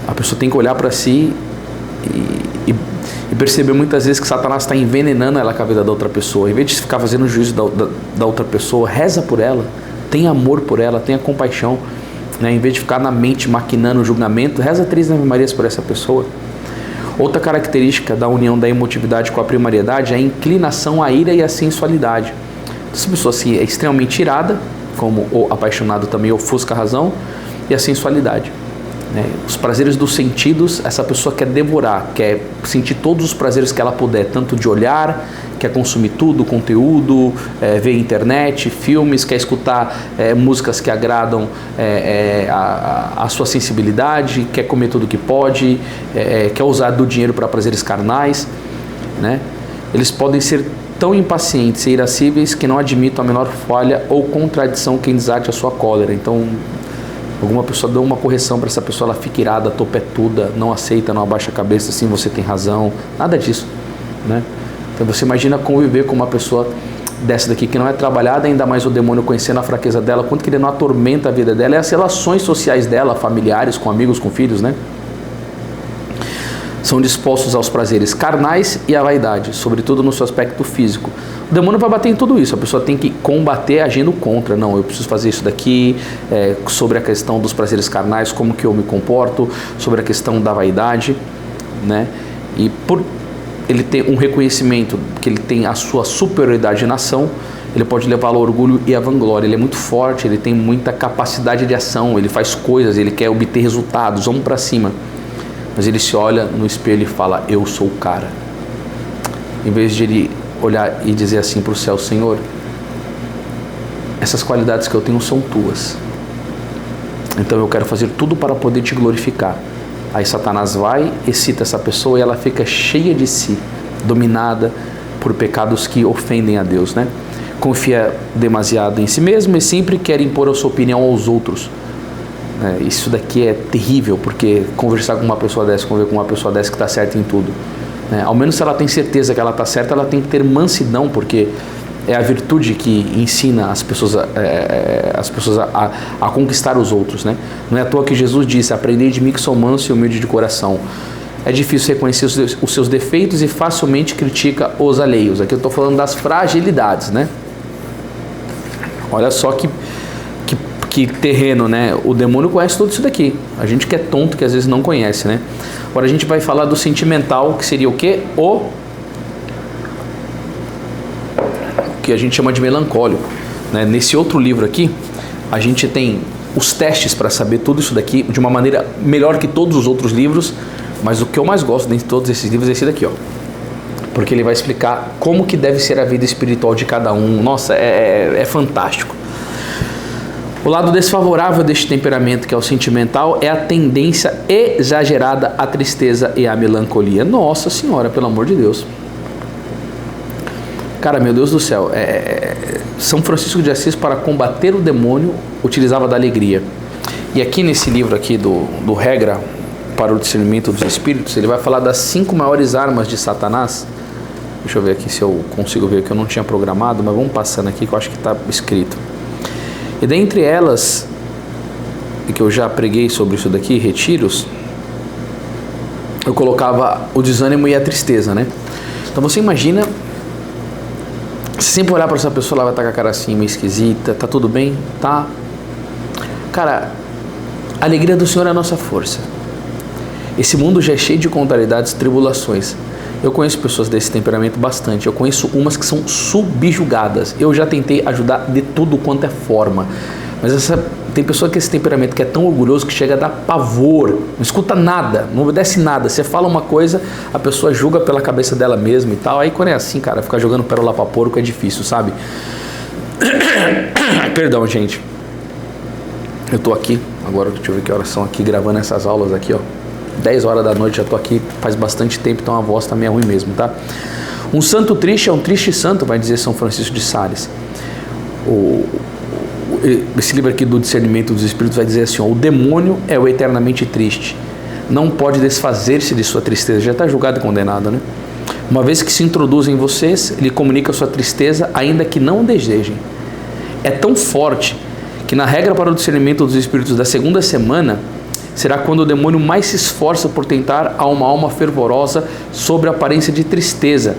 A pessoa tem que olhar para si e perceber muitas vezes que Satanás está envenenando ela com a vida da outra pessoa. Em vez de ficar fazendo juízo da outra pessoa, reza por ela, tenha amor por ela, tenha compaixão, né? Em vez de ficar na mente maquinando o julgamento, reza 3 Ave Marias por essa pessoa. Outra característica da união da emotividade com a primariedade é a inclinação à ira e à sensualidade. Essa pessoa assim, é extremamente irada, como o apaixonado também ofusca a razão, e a sensualidade, né? Os prazeres dos sentidos, essa pessoa quer devorar, quer sentir todos os prazeres que ela puder, tanto de olhar, quer consumir tudo, conteúdo, ver internet, filmes, quer escutar músicas que agradam a sua sensibilidade, quer comer tudo que pode, quer usar do dinheiro para prazeres carnais, né? Eles podem ser tão impacientes e irascíveis que não admitam a menor falha ou contradição que desate a sua cólera. Então, alguma pessoa dá uma correção para essa pessoa, ela fica irada, topetuda, não aceita, não abaixa a cabeça, assim, você tem razão, nada disso, né? Então você imagina conviver com uma pessoa dessa daqui que não é trabalhada, ainda mais o demônio conhecendo a fraqueza dela, quanto que ele não atormenta a vida dela, e as relações sociais dela, familiares, com amigos, com filhos, né? São dispostos aos prazeres carnais e à vaidade, sobretudo no seu aspecto físico. O demônio vai bater em tudo isso, a pessoa tem que combater agindo contra. Não, eu preciso fazer isso daqui, sobre a questão dos prazeres carnais, como que eu me comporto, sobre a questão da vaidade, né? E por ele ter um reconhecimento que ele tem a sua superioridade na ação, ele pode levá-lo ao orgulho e à vanglória. Ele é muito forte, ele tem muita capacidade de ação, ele faz coisas, ele quer obter resultados, vamos para cima. Mas ele se olha no espelho e fala, eu sou o cara. Em vez de ele olhar e dizer assim para o céu, Senhor, essas qualidades que eu tenho são tuas. Então eu quero fazer tudo para poder te glorificar. Aí Satanás vai, excita essa pessoa e ela fica cheia de si, dominada por pecados que ofendem a Deus, né? Confia demasiado em si mesmo e sempre quer impor a sua opinião aos outros. Isso daqui é terrível, porque conversar com uma pessoa dessa, conviver com uma pessoa dessa que está certa em tudo, né? Ao menos se ela tem certeza que ela está certa, ela tem que ter mansidão, porque é a virtude que ensina as pessoas a conquistar os outros, né? Não é à toa que Jesus disse: aprendei de mim que sou manso e humilde de coração. É difícil reconhecer os seus defeitos e facilmente critica os alheios. Aqui eu estou falando das fragilidades, né? Olha só que terreno, né? O demônio conhece tudo isso daqui. A gente que é tonto, que às vezes não conhece, né? Agora a gente vai falar do sentimental, que seria o quê? O que a gente chama de melancólico, né? Nesse outro livro aqui, a gente tem os testes para saber tudo isso daqui de uma maneira melhor que todos os outros livros, mas o que eu mais gosto dentre todos esses livros é esse daqui, ó. Porque ele vai explicar como que deve ser a vida espiritual de cada um. Nossa, é fantástico. O lado desfavorável deste temperamento, que é o sentimental, é a tendência exagerada à tristeza e à melancolia. Nossa Senhora, pelo amor de Deus. Cara, meu Deus do céu, São Francisco de Assis, para combater o demônio, utilizava da alegria. E aqui nesse livro aqui do Regra para o Discernimento dos Espíritos, ele vai falar das 5 maiores armas de Satanás. Deixa eu ver aqui se eu consigo ver, que eu não tinha programado, mas vamos passando aqui que eu acho que está escrito. E dentre elas, que eu já preguei sobre isso daqui, retiros, eu colocava o desânimo e a tristeza, né? Então você imagina, se sempre olhar para essa pessoa, ela vai estar com a cara assim, meio esquisita, tá tudo bem? Tá? Cara, a alegria do Senhor é a nossa força. Esse mundo já é cheio de contrariedades e tribulações. Eu conheço pessoas desse temperamento bastante. Eu conheço umas que são subjugadas. Eu já tentei ajudar de tudo quanto é forma. Mas tem pessoa que esse temperamento que é tão orgulhoso que chega a dar pavor. Não escuta nada, não obedece nada. Você fala uma coisa, a pessoa julga pela cabeça dela mesma e tal. Aí quando é assim, cara, ficar jogando pérola pra porco é difícil, sabe? Perdão, gente. Eu tô aqui, agora deixa eu ver que horas são aqui, gravando essas aulas aqui, ó. 10 horas da noite, já tô aqui faz bastante tempo, então a voz tá meio ruim mesmo, tá? Um santo triste é um triste santo, vai dizer São Francisco de Sales. Esse livro aqui do Discernimento dos Espíritos vai dizer assim, ó, o demônio é o eternamente triste, não pode desfazer-se de sua tristeza, já está julgado e condenado, né? Uma vez que se introduz em vocês, ele comunica sua tristeza, ainda que não desejem. É tão forte que na regra para o discernimento dos espíritos da segunda semana, será quando o demônio mais se esforça por tentar a uma alma fervorosa sobre a aparência de tristeza,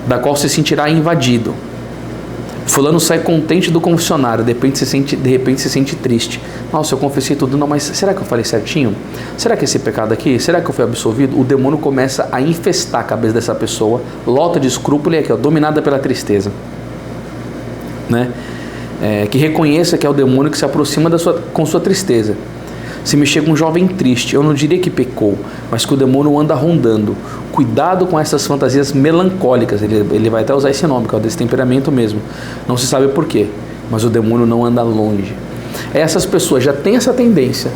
da qual se sentirá invadido. Fulano sai contente do confessionário, de repente se sente triste. Nossa, eu confessei tudo, não, mas será que eu falei certinho? Será que esse pecado aqui, será que eu fui absolvido? O demônio começa a infestar a cabeça dessa pessoa, lota de escrúpulo e aqui, ó, dominada pela tristeza, né? Que reconheça que é o demônio que se aproxima com sua tristeza. Se me chega um jovem triste, eu não diria que pecou, mas que o demônio anda rondando. Cuidado com essas fantasias melancólicas, ele vai até usar esse nome, que é o desse temperamento mesmo. Não se sabe por quê, mas o demônio não anda longe. Essas pessoas já têm essa tendência,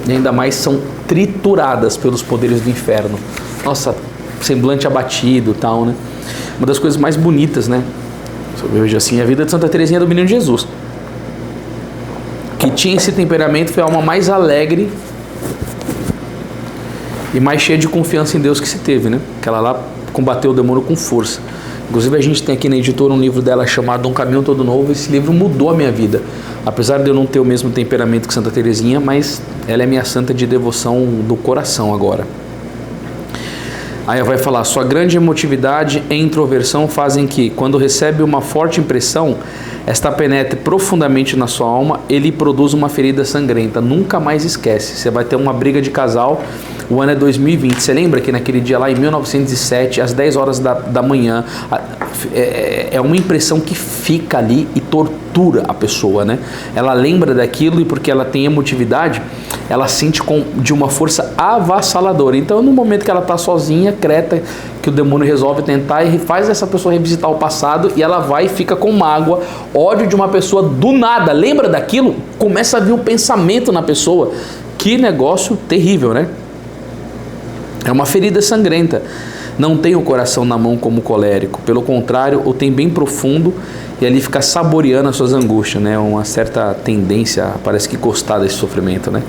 e ainda mais são trituradas pelos poderes do inferno. Nossa, semblante abatido e tal, né? Uma das coisas mais bonitas, né? Eu vejo assim, a vida de Santa Teresinha do Menino Jesus, que tinha esse temperamento, foi a alma mais alegre e mais cheia de confiança em Deus que se teve, né? Que ela lá combateu o demônio com força. Inclusive a gente tem aqui na editora um livro dela chamado Um Caminho Todo Novo. Esse livro mudou a minha vida, apesar de eu não ter o mesmo temperamento que Santa Teresinha, mas ela é minha santa de devoção do coração agora. Aí ela vai falar, sua grande emotividade e introversão fazem que, quando recebe uma forte impressão, esta penetre profundamente na sua alma e lhe produz uma ferida sangrenta. Nunca mais esquece. Você vai ter uma briga de casal, o ano é 2020. Você lembra que naquele dia lá em 1907, às 10 horas da manhã, é uma impressão que fica ali e tortura a pessoa, né? Ela lembra daquilo e porque ela tem emotividade, ela sente de uma força avassaladora. Então, no momento que ela está sozinha, creta, que o demônio resolve tentar e faz essa pessoa revisitar o passado e ela vai e fica com mágoa, ódio de uma pessoa do nada. Lembra daquilo? Começa a vir um pensamento na pessoa. Que negócio terrível, né? É uma ferida sangrenta. Não tem o coração na mão como colérico. Pelo contrário, o tem bem profundo e ali fica saboreando as suas angústias, né? Uma certa tendência, parece que gostar desse sofrimento, né?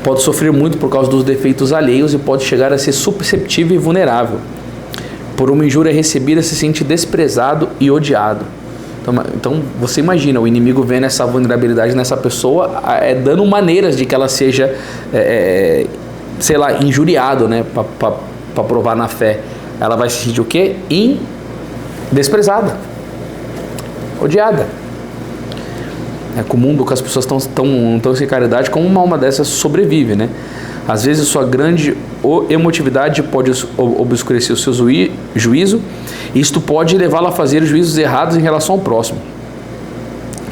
Pode sofrer muito por causa dos defeitos alheios e pode chegar a ser susceptível e vulnerável. Por uma injúria recebida se sente desprezado e odiado. Então você imagina o inimigo vendo essa vulnerabilidade nessa pessoa, dando maneiras de que ela seja, sei lá, injuriado, né, para provar na fé. Ela vai se sentir o quê? Desprezada, odiada. É comum que as pessoas estão sem caridade, como uma alma dessa sobrevive, né? Às vezes sua grande emotividade pode obscurecer o seu juízo, e isto pode levá-la a fazer juízos errados em relação ao próximo.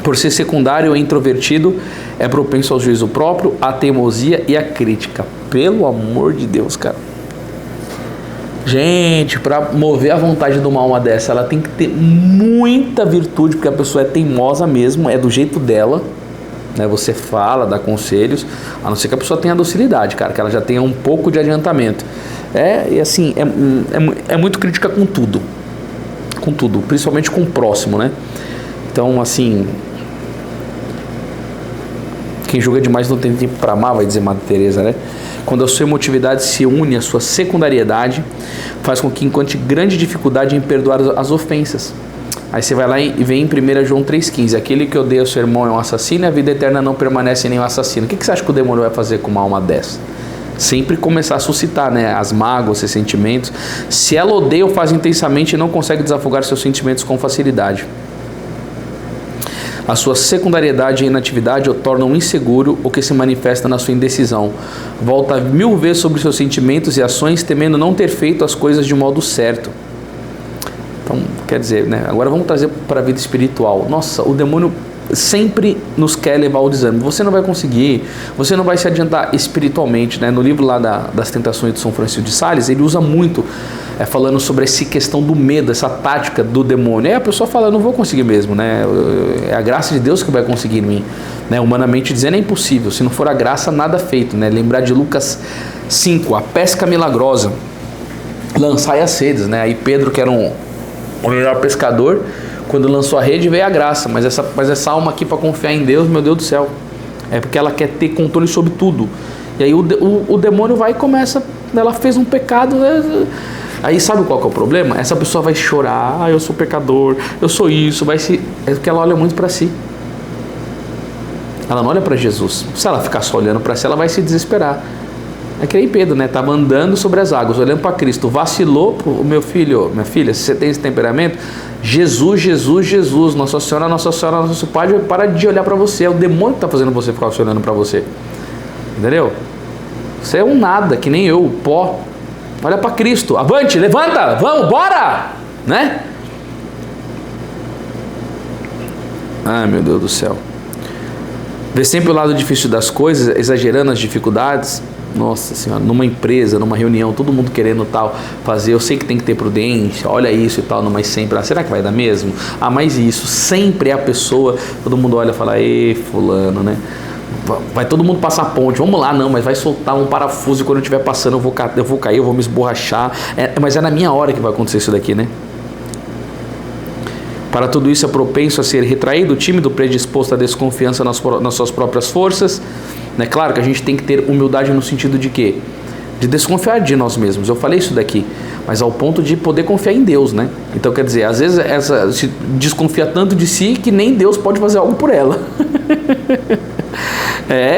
Por ser secundário e introvertido, é propenso ao juízo próprio, à teimosia e à crítica. Pelo amor de Deus, cara. Gente, para mover a vontade de uma alma dessa, ela tem que ter muita virtude, porque a pessoa é teimosa mesmo, é do jeito dela, né? Você fala, dá conselhos, a não ser que a pessoa tenha docilidade, cara, que ela já tenha um pouco de adiantamento. E assim, é muito crítica com tudo, principalmente com o próximo, né? Então, assim, quem julga demais não tem tempo para amar, vai dizer Madre Teresa, né? Quando a sua emotividade se une à sua secundariedade, faz com que encontre grande dificuldade em perdoar as ofensas. Aí você vai lá e vem em 1 João 3,15. Aquele que odeia o seu irmão é um assassino e a vida eterna não permanece em nenhum assassino. O que você acha que o demônio vai fazer com uma alma dessa? Sempre começar a suscitar, né, as mágoas, seus sentimentos. Se ela odeia ou faz intensamente, não consegue desafogar seus sentimentos com facilidade. A sua secundariedade e inatividade o tornam inseguro, o que se manifesta na sua indecisão. Volta 1000 vezes sobre seus sentimentos e ações, temendo não ter feito as coisas de modo certo. Então, quer dizer, né? Agora vamos trazer para a vida espiritual. Nossa, o demônio sempre nos quer levar ao desânimo. Você não vai conseguir, você não vai se adiantar espiritualmente, né? No livro lá das Tentações de São Francisco de Sales, ele usa muito, falando sobre essa questão do medo, essa tática do demônio. Aí a pessoa fala, eu não vou conseguir mesmo, né? É a graça de Deus que vai conseguir em mim, né? Humanamente dizendo, é impossível. Se não for a graça, nada feito, né? Lembrar de Lucas 5, a pesca milagrosa, lançai as redes, né? Aí Pedro, que era o melhor pescador, quando lançou a rede veio a graça, mas essa alma aqui para confiar em Deus, meu Deus do céu, é porque ela quer ter controle sobre tudo. E aí o demônio vai e começa, ela fez um pecado, né? Aí sabe qual que é o problema? Essa pessoa vai chorar, eu sou pecador, eu sou isso, é porque ela olha muito para si. Ela não olha para Jesus. Se ela ficar só olhando para si, ela vai se desesperar. É que nem Pedro, né? Estava andando sobre as águas, olhando para Cristo, vacilou, o meu filho, minha filha, se você tem esse temperamento, Jesus, Jesus, Jesus, Nossa Senhora, Nosso Pai, para de olhar para você, é o demônio que está fazendo você ficar olhando para você, entendeu? Você é um nada, que nem eu, pó. Olha para Cristo, avante, levanta, vamos, bora, né? Ai, meu Deus do céu. Vê sempre o lado difícil das coisas, exagerando as dificuldades. Nossa Senhora, numa empresa, numa reunião, todo mundo querendo tal fazer, eu sei que tem que ter prudência, olha isso e tal, mas sempre, será que vai dar mesmo? Mas isso, sempre é a pessoa, todo mundo olha e fala, fulano, né? Vai todo mundo passar a ponte, vamos lá, não, mas vai soltar um parafuso e quando eu estiver passando eu vou cair, eu vou me esborrachar, mas é na minha hora que vai acontecer isso daqui, né? Para tudo isso é propenso a ser retraído, tímido, predisposto à desconfiança nas suas próprias forças, né? Claro que a gente tem que ter humildade no sentido de quê? De desconfiar de nós mesmos, eu falei isso daqui, mas ao ponto de poder confiar em Deus, né? Então quer dizer, às vezes se desconfia tanto de si que nem Deus pode fazer algo por ela.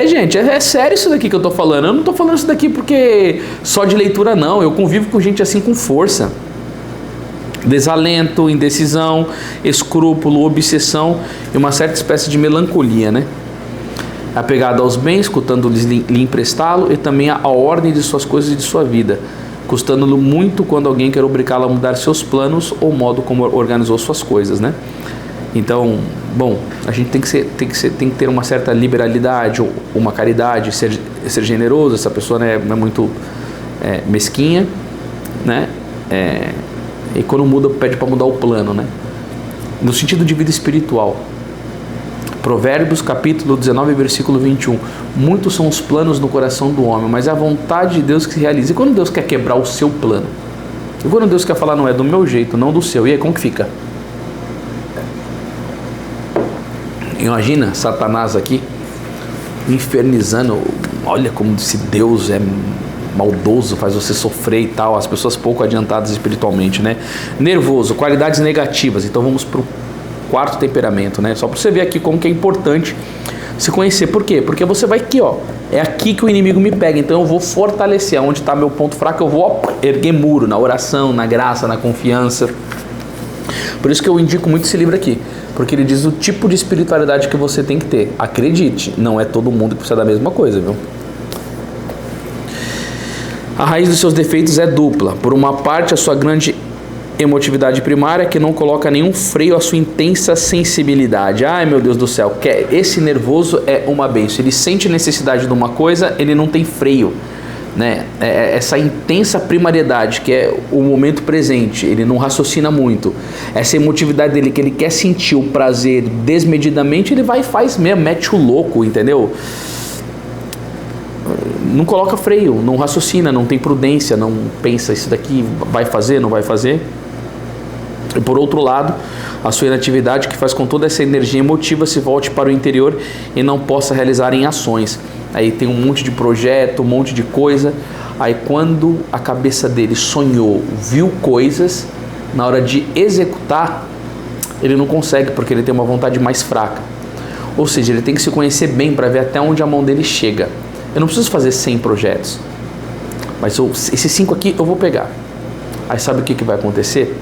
Gente, é sério isso daqui que eu tô falando. Eu não tô falando isso daqui porque só de leitura não, eu convivo com gente assim com força. Desalento, indecisão, escrúpulo, obsessão e uma certa espécie de melancolia, né? Apegado aos bens, escutando-lhes lhe emprestá-lo e também à ordem de suas coisas e de sua vida, custando-lhe muito quando alguém quer obrigá-lo a mudar seus planos ou o modo como organizou suas coisas, né? Então, bom, a gente tem que ter uma certa liberalidade, ou uma caridade, ser generoso. Essa pessoa, né, não é muito mesquinha, né? E quando muda, pede para mudar o plano, né? No sentido de vida espiritual. Provérbios, capítulo 19, versículo 21. Muitos são os planos no coração do homem, mas é a vontade de Deus que se realiza. E quando Deus quer quebrar o seu plano? E quando Deus quer falar, não é do meu jeito, não do seu? E aí, como que fica? Imagina Satanás aqui, infernizando. Olha como se Deus é maldoso, faz você sofrer e tal. As pessoas pouco adiantadas espiritualmente, né? Nervoso, qualidades negativas. Então vamos pro quarto temperamento, né? Só para você ver aqui como que é importante se conhecer. Por quê? Porque você vai aqui, ó, é aqui que o inimigo me pega, então eu vou fortalecer. Onde está meu ponto fraco, eu vou erguer muro, na oração, na graça, na confiança. Por isso que eu indico muito esse livro aqui, porque ele diz o tipo de espiritualidade que você tem que ter. Acredite, não é todo mundo que precisa da mesma coisa, viu? A raiz dos seus defeitos é dupla. Por uma parte, a sua grande emotividade primária, que não coloca nenhum freio à sua intensa sensibilidade. Ai, meu Deus do céu, esse nervoso é uma bênção. Ele sente necessidade de uma coisa, ele não tem freio, né? Essa intensa primariedade, que é o momento presente, ele não raciocina muito. Essa emotividade dele, que ele quer sentir o prazer desmedidamente, ele vai e faz mesmo, mete o louco, entendeu? Não coloca freio, não raciocina, não tem prudência, não pensa isso daqui vai fazer, não vai fazer. E por outro lado, a sua inatividade, que faz com toda essa energia emotiva se volte para o interior e não possa realizar em ações. Aí tem um monte de projeto, um monte de coisa. Aí quando a cabeça dele sonhou, viu coisas, na hora de executar, ele não consegue, porque ele tem uma vontade mais fraca. Ou seja, ele tem que se conhecer bem para ver até onde a mão dele chega. Eu não preciso fazer 100 projetos, mas esses 5 aqui eu vou pegar. Aí sabe o que vai acontecer?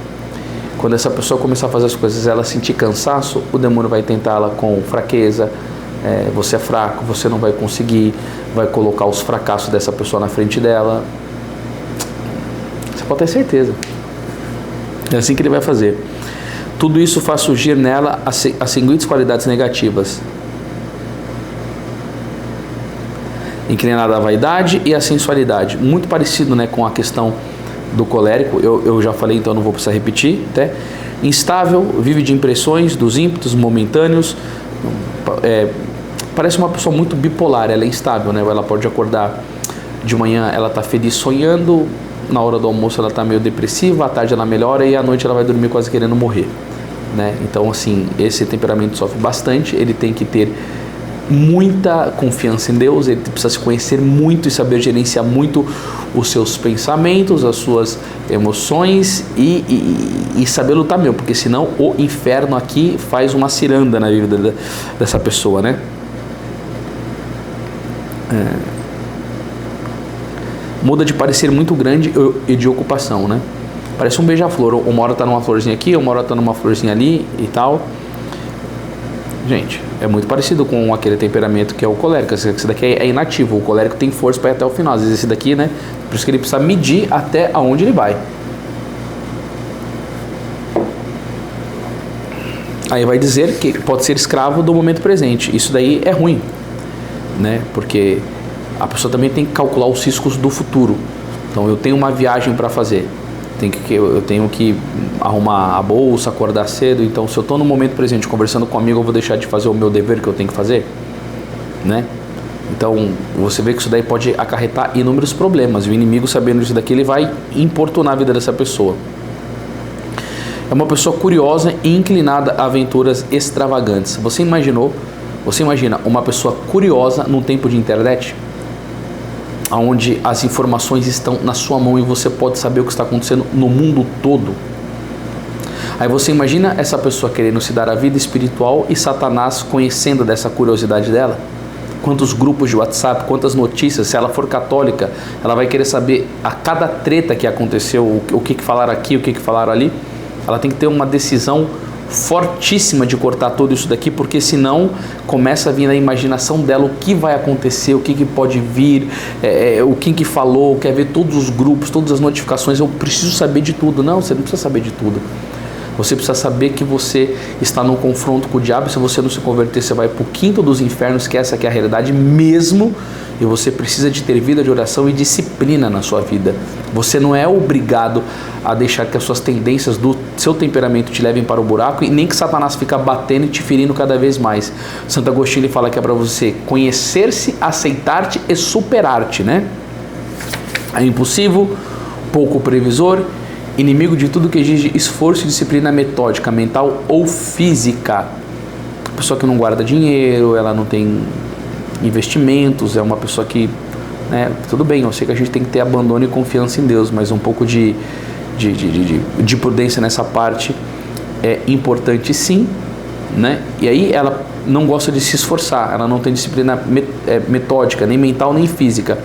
Quando essa pessoa começar a fazer as coisas, ela sentir cansaço, o demônio vai tentá-la com fraqueza. Você é fraco, você não vai conseguir, vai colocar os fracassos dessa pessoa na frente dela. Você pode ter certeza. É assim que ele vai fazer. Tudo isso faz surgir nela as seguintes qualidades negativas: inclinada à vaidade e à sensualidade. Muito parecido, né, com a questão do colérico. Eu já falei, então não vou precisar repetir. Até. Instável, vive de impressões, dos ímpetos momentâneos. Parece uma pessoa muito bipolar. Ela é instável, né? Ela pode acordar de manhã, ela está feliz sonhando, na hora do almoço ela está meio depressiva, à tarde ela melhora e à noite ela vai dormir quase querendo morrer, né? Então, assim, esse temperamento sofre bastante. Ele tem que ter muita confiança em Deus, ele precisa se conhecer muito e saber gerenciar muito os seus pensamentos, as suas emoções e saber lutar mesmo, porque senão o inferno aqui faz uma ciranda na vida dessa pessoa, né? Muda de parecer muito grande e de ocupação, né? Parece um beija-flor, uma hora tá numa florzinha aqui, uma hora tá numa florzinha ali e tal. Gente, é muito parecido com aquele temperamento que é o colérico. Esse daqui é inativo, o colérico tem força para ir até o final. Às vezes esse daqui, né? Por isso que ele precisa medir até aonde ele vai. Aí vai dizer que pode ser escravo do momento presente. Isso daí é ruim, né? Porque a pessoa também tem que calcular os riscos do futuro. Então eu tenho uma viagem para fazer. Eu tenho que arrumar a bolsa, acordar cedo. Então, se eu estou no momento presente conversando com um amigo, eu vou deixar de fazer o meu dever que eu tenho que fazer, né? Então, você vê que isso daí pode acarretar inúmeros problemas. E o inimigo, sabendo disso daqui, ele vai importunar a vida dessa pessoa. É uma pessoa curiosa e inclinada a aventuras extravagantes. Você imagina uma pessoa curiosa num tempo de internet? Onde as informações estão na sua mão e você pode saber o que está acontecendo no mundo todo. Aí você imagina essa pessoa querendo se dar a vida espiritual e Satanás conhecendo dessa curiosidade dela? Quantos grupos de WhatsApp, quantas notícias. Se ela for católica, ela vai querer saber a cada treta que aconteceu, o que falaram aqui, o que falaram ali. Ela tem que ter uma decisão fortíssima de cortar tudo isso daqui, porque senão começa a vir na imaginação dela o que vai acontecer, o que pode vir, o que falou, quer ver todos os grupos, todas as notificações. Eu preciso saber de tudo. Não, você não precisa saber de tudo. Você precisa saber que você está num confronto com o diabo. Se você não se converter, você vai para o quinto dos infernos, que essa que é a realidade mesmo. E você precisa de ter vida de oração e disciplina na sua vida. Você não é obrigado a deixar que as suas tendências do seu temperamento te levem para o buraco, e nem que Satanás fica batendo e te ferindo cada vez mais. Santo Agostinho ele fala que é para você conhecer-se, aceitar-te e superar-te, né? É impulsivo, pouco previsor, inimigo de tudo que exige esforço e disciplina metódica, mental ou física. Pessoa que não guarda dinheiro, ela não tem investimentos, é uma pessoa que, né, tudo bem, eu sei que a gente tem que ter abandono e confiança em Deus, mas um pouco de prudência nessa parte é importante sim, né? E aí ela não gosta de se esforçar, ela não tem disciplina metódica, nem mental, nem física.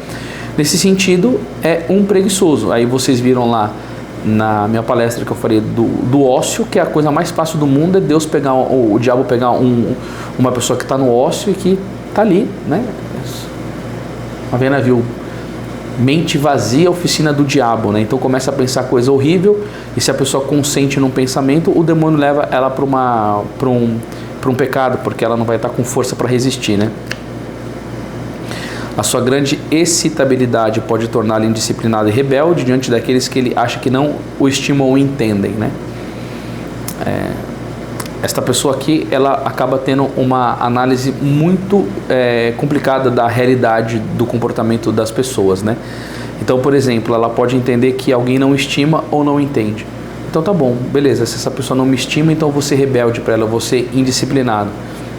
Nesse sentido, é um preguiçoso. Aí vocês viram lá na minha palestra que eu falei do ócio, que é a coisa mais fácil do mundo, é Deus pegar, o diabo pegar uma pessoa que está no ócio e que está ali, né? Uma vez viu mente vazia, oficina do diabo, né? Então começa a pensar coisa horrível, e se a pessoa consente num pensamento, o demônio leva ela para um pecado, porque ela não vai estar com força para resistir, né? A sua grande excitabilidade pode torná-lo indisciplinado e rebelde diante daqueles que ele acha que não o estimam ou entendem, né? Esta pessoa aqui, ela acaba tendo uma análise muito complicada da realidade do comportamento das pessoas, né? Então, por exemplo, ela pode entender que alguém não estima ou não entende. Então tá bom, beleza, se essa pessoa não me estima, então eu vou ser rebelde para ela, eu vou ser indisciplinado.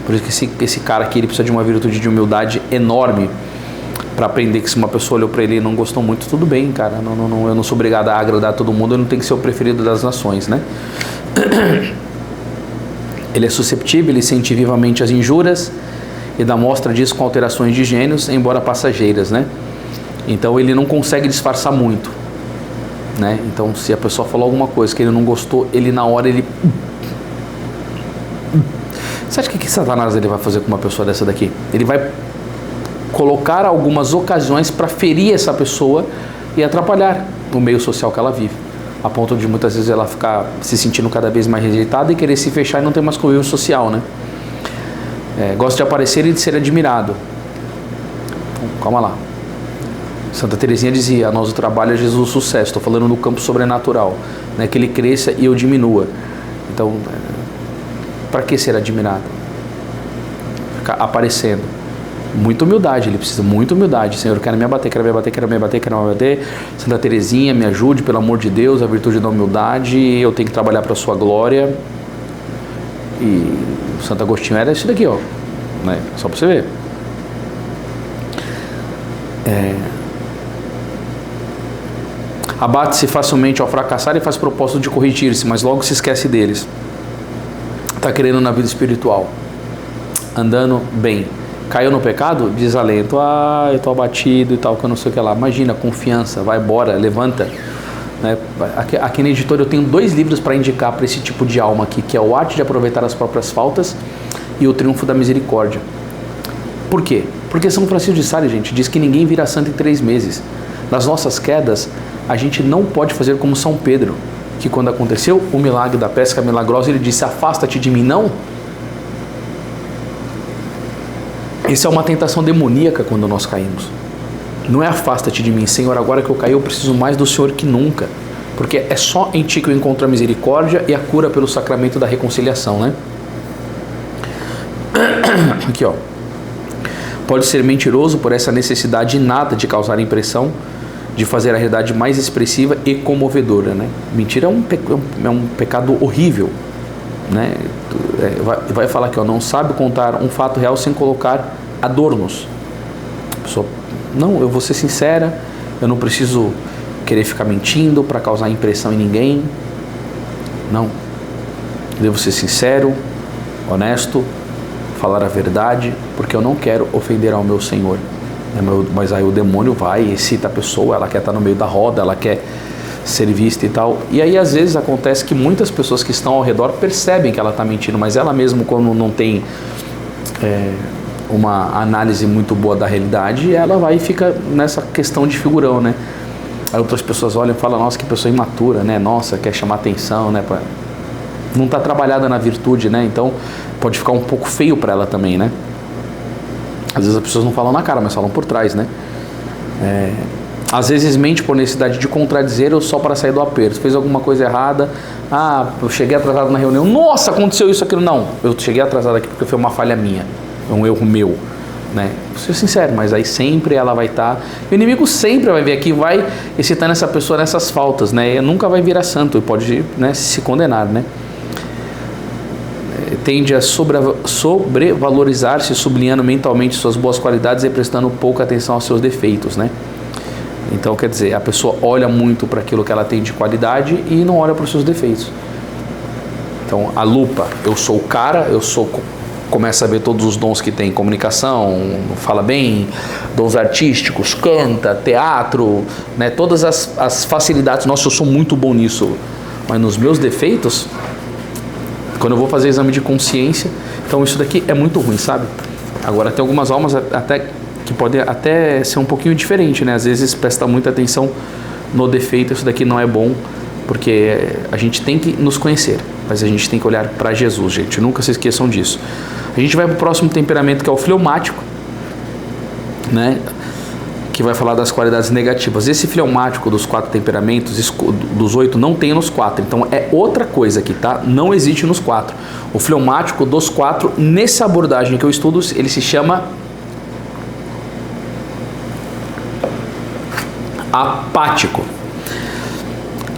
Por isso que esse cara aqui, ele precisa de uma virtude de humildade enorme para aprender que se uma pessoa olhou para ele e não gostou muito, tudo bem, cara, eu não sou obrigado a agradar todo mundo, eu não tenho que ser o preferido das nações, né? Ele é susceptível, ele sente vivamente as injúrias e dá mostra disso com alterações de gênios, embora passageiras, né? Então ele não consegue disfarçar muito, né? Então se a pessoa falou alguma coisa que ele não gostou, ele na hora ele... Você acha que Satanás ele vai fazer com uma pessoa dessa daqui? Ele vai colocar algumas ocasiões para ferir essa pessoa e atrapalhar o meio social que ela vive, a ponto de muitas vezes ela ficar se sentindo cada vez mais rejeitada e querer se fechar e não ter mais convívio social, né? Gosta de aparecer e de ser admirado. Então, calma lá. Santa Teresinha dizia: a nosso trabalho é Jesus o sucesso. Estou falando no campo sobrenatural, né? Que ele cresça e eu diminua. Então, para que ser admirado? Ficar aparecendo. Muita humildade, ele precisa de muita humildade. Senhor, quero me abater, quero me abater, quero me abater, quero me abater. Santa Teresinha, me ajude, pelo amor de Deus, a virtude da humildade. Eu tenho que trabalhar para a sua glória. E o Santo Agostinho era isso daqui, ó, né? Só para você ver. Abate-se facilmente ao fracassar e faz propósito de corrigir-se, mas logo se esquece deles. Está querendo na vida espiritual, andando bem. Caiu no pecado? Desalento. Eu estou abatido e tal, que eu não sei o que lá. Imagina, confiança, vai embora, levanta. Né? Aqui na editora eu tenho 2 livros para indicar para esse tipo de alma aqui, que é o Arte de Aproveitar as Próprias Faltas e o Triunfo da Misericórdia. Por quê? Porque São Francisco de Sales, gente, diz que ninguém vira santo em 3 meses. Nas nossas quedas, a gente não pode fazer como São Pedro, que quando aconteceu o milagre da pesca milagrosa, ele disse: afasta-te de mim, não. Isso é uma tentação demoníaca quando nós caímos. Não é afasta-te de mim, Senhor, agora que eu caí eu preciso mais do Senhor que nunca. Porque é só em Ti que eu encontro a misericórdia e a cura pelo sacramento da reconciliação, né? Aqui, ó. Pode ser mentiroso por essa necessidade inata de causar impressão, de fazer a realidade mais expressiva e comovedora, né? Mentira é um pecado horrível, né? Vai falar que não sabe contar um fato real sem colocar adornos. A pessoa, não, eu vou ser sincera, eu não preciso querer ficar mentindo para causar impressão em ninguém. Não, eu devo ser sincero, honesto, falar a verdade, porque eu não quero ofender ao meu Senhor. Mas aí o demônio vai e excita a pessoa, ela quer estar no meio da roda, ela quer ser vista e tal. E aí às vezes acontece que muitas pessoas que estão ao redor percebem que ela está mentindo, mas ela mesmo, quando não tem uma análise muito boa da realidade, ela vai e fica nessa questão de figurão, né? Aí outras pessoas olham e falam: nossa, que pessoa imatura, né? Nossa, quer chamar atenção, né? Não está trabalhada na virtude, né? Então pode ficar um pouco feio para ela também, né? Às vezes as pessoas não falam na cara, mas falam por trás, né? Às vezes mente por necessidade de contradizer ou só para sair do aperto. Fez alguma coisa errada, eu cheguei atrasado na reunião, nossa, aconteceu isso, aquilo. Não, eu cheguei atrasado aqui porque foi uma falha minha, um erro meu, né? Vou ser sincero, mas aí sempre ela vai estar... O inimigo sempre vai vir aqui, vai excitando essa pessoa nessas faltas, né? E nunca vai virar santo e pode, né, se condenar, né? Tende a sobrevalorizar-se, sublinhando mentalmente suas boas qualidades e prestando pouca atenção aos seus defeitos, né? Então, quer dizer, a pessoa olha muito para aquilo que ela tem de qualidade e não olha para os seus defeitos. Então, a lupa, eu sou o cara, começa a ver todos os dons que tem, comunicação, fala bem, dons artísticos, canta, teatro, né? Todas as facilidades. Nossa, eu sou muito bom nisso, mas nos meus defeitos, quando eu vou fazer exame de consciência, então isso daqui é muito ruim, sabe? Agora, tem algumas almas até que podem até ser um pouquinho diferente, né? Às vezes presta muita atenção no defeito, isso daqui não é bom, porque a gente tem que nos conhecer, mas a gente tem que olhar para Jesus, gente, nunca se esqueçam disso. A gente vai para o próximo temperamento, que é o fleumático, né? Que vai falar das qualidades negativas. Esse fleumático dos 4 temperamentos, dos 8, não tem nos 4, então é outra coisa aqui, tá? Não existe nos 4. O fleumático dos 4, nessa abordagem que eu estudo, ele se chama apático.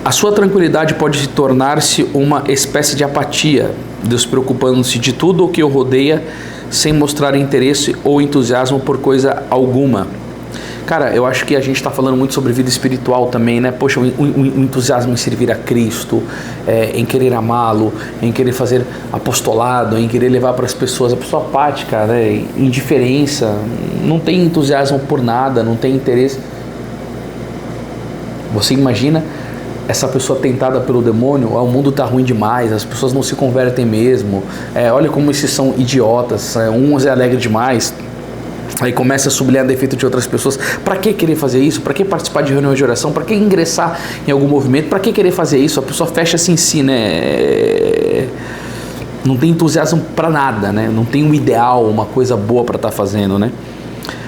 A sua tranquilidade pode tornar-se uma espécie de apatia, despreocupando-se de tudo o que o rodeia, sem mostrar interesse ou entusiasmo por coisa alguma. Cara, eu acho que a gente está falando muito sobre vida espiritual também, né? Poxa, o entusiasmo em servir a Cristo, em querer amá-lo, em querer fazer apostolado, em querer levar para as pessoas. A pessoa apática, né? Indiferença, não tem entusiasmo por nada, não tem interesse. Você imagina essa pessoa tentada pelo demônio? O mundo está ruim demais, as pessoas não se convertem mesmo, olha como esses são idiotas, uns é alegre demais. Aí começa a sublinhar defeito de outras pessoas. Para que querer fazer isso? Para que participar de reunião de oração? Para que ingressar em algum movimento? Para que querer fazer isso? A pessoa fecha-se em si, né? Não tem entusiasmo para nada, né? Não tem um ideal, uma coisa boa para estar fazendo, né?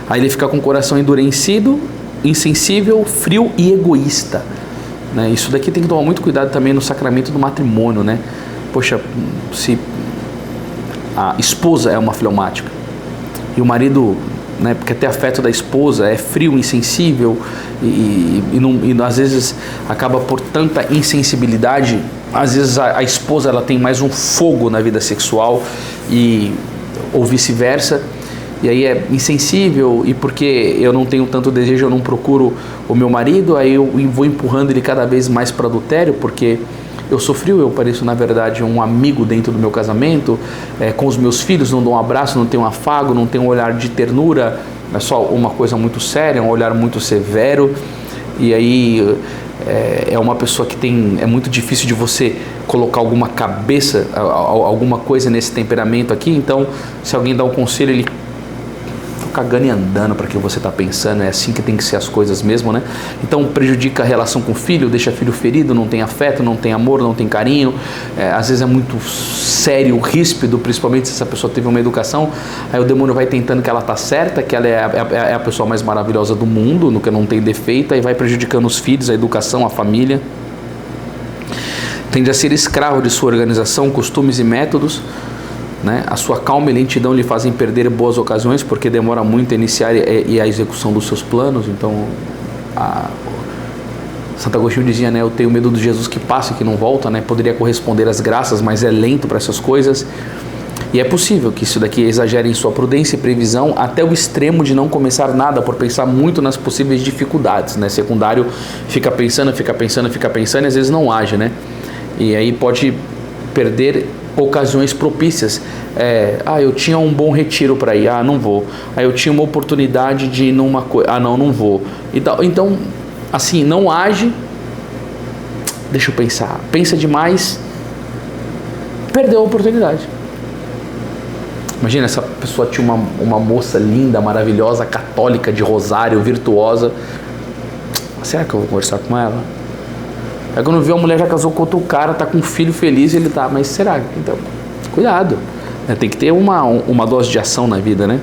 Aí ele fica com o coração endurecido, insensível, frio e egoísta, né? Isso daqui tem que tomar muito cuidado também no sacramento do matrimônio, né? Poxa, se a esposa é uma fleumática e o marido, né, porque até afeto da esposa é frio, insensível e às vezes acaba por tanta insensibilidade, às vezes a esposa ela tem mais um fogo na vida sexual ou vice-versa. E aí é insensível, e porque eu não tenho tanto desejo, eu não procuro o meu marido, aí eu vou empurrando ele cada vez mais para adultério, porque eu sou frio, eu pareço na verdade um amigo dentro do meu casamento, com os meus filhos não dou um abraço, não tenho um afago, não tenho um olhar de ternura, é só uma coisa muito séria, um olhar muito severo, e aí é uma pessoa que é muito difícil de você colocar alguma cabeça, alguma coisa nesse temperamento aqui. Então se alguém dá um conselho, ele cagando e andando para que você está pensando, é assim que tem que ser as coisas mesmo, né? Então prejudica a relação com o filho, deixa o filho ferido, não tem afeto, não tem amor, não tem carinho, às vezes é muito sério, ríspido, principalmente se essa pessoa teve uma educação, aí o demônio vai tentando que ela tá certa, que ela é a pessoa mais maravilhosa do mundo, no que não tem defeito, aí vai prejudicando os filhos, a educação, a família. Tende a ser escravo de sua organização, costumes e métodos, né? A sua calma e lentidão lhe fazem perder boas ocasiões, porque demora muito a iniciar e a execução dos seus planos. Então, Santo Agostinho dizia, né, eu tenho medo de Jesus que passa e que não volta, né? Poderia corresponder às graças, mas é lento para essas coisas. E é possível que isso daqui exagere em sua prudência e previsão até o extremo de não começar nada por pensar muito nas possíveis dificuldades, né? Secundário fica pensando e às vezes não age, né? E aí pode perder ocasiões propícias. Eu tinha um bom retiro para ir, não vou. Eu tinha uma oportunidade de ir numa coisa, não vou. Então, assim, não age, deixa eu pensar, pensa demais, perdeu a oportunidade. Imagina, essa pessoa tinha uma moça linda, maravilhosa, católica, de rosário, virtuosa. Será que eu vou conversar com ela? Aí quando vê, a mulher já casou com outro cara, tá com um filho feliz, ele tá, mas será? Então, cuidado, né? Tem que ter uma dose de ação na vida, né?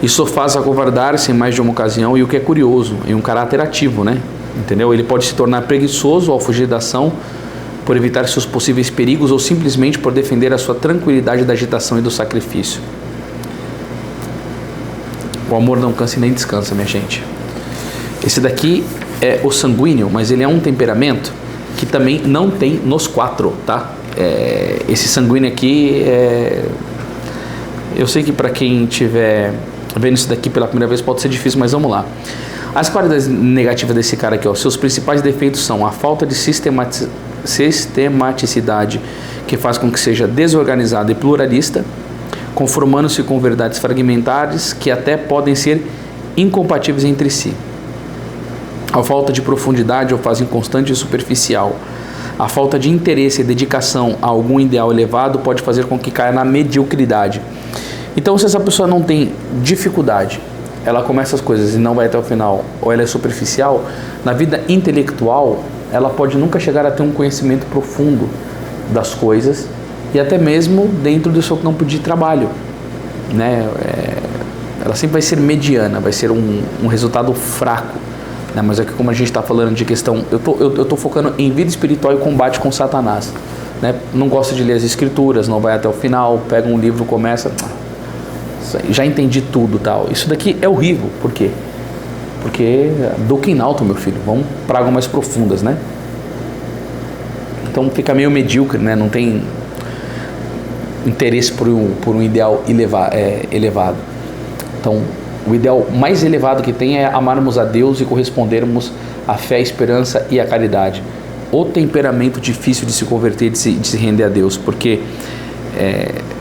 Isso faz acovardar-se em mais de uma ocasião, e o que é curioso, em um caráter ativo, né? Entendeu? Ele pode se tornar preguiçoso ao fugir da ação, por evitar seus possíveis perigos ou simplesmente por defender a sua tranquilidade da agitação e do sacrifício. O amor não cansa e nem descansa, minha gente. Esse daqui é o sanguíneo, mas ele é um temperamento que também não tem nos 4, tá? Esse sanguíneo aqui, eu sei que para quem estiver vendo isso daqui pela primeira vez pode ser difícil, mas vamos lá. As qualidades negativas desse cara aqui, ó, seus principais defeitos são a falta de sistematicidade, que faz com que seja desorganizado e pluralista, conformando-se com verdades fragmentares que até podem ser incompatíveis entre si. A falta de profundidade o faz inconstante e superficial. A falta de interesse e dedicação a algum ideal elevado pode fazer com que caia na mediocridade. Então, se essa pessoa não tem dificuldade, ela começa as coisas e não vai até o final, ou ela é superficial, na vida intelectual, ela pode nunca chegar a ter um conhecimento profundo das coisas e até mesmo dentro do seu campo de trabalho, né? Ela sempre vai ser mediana, vai ser um resultado fraco, né? Mas aqui, como a gente está falando de questão, eu tô focando em vida espiritual e combate com Satanás, né? Não gosta de ler as escrituras, não vai até o final, pega um livro, começa, já entendi tudo, tal. Isso daqui é horrível. Por quê? Porque doutrina alto, meu filho, vamos para águas mais profundas, né? Então fica meio medíocre, né? Não tem interesse por um ideal elevado. Então, o ideal mais elevado que tem é amarmos a Deus e correspondermos à fé, à esperança e à caridade. O temperamento difícil de se converter, de se render a Deus, porque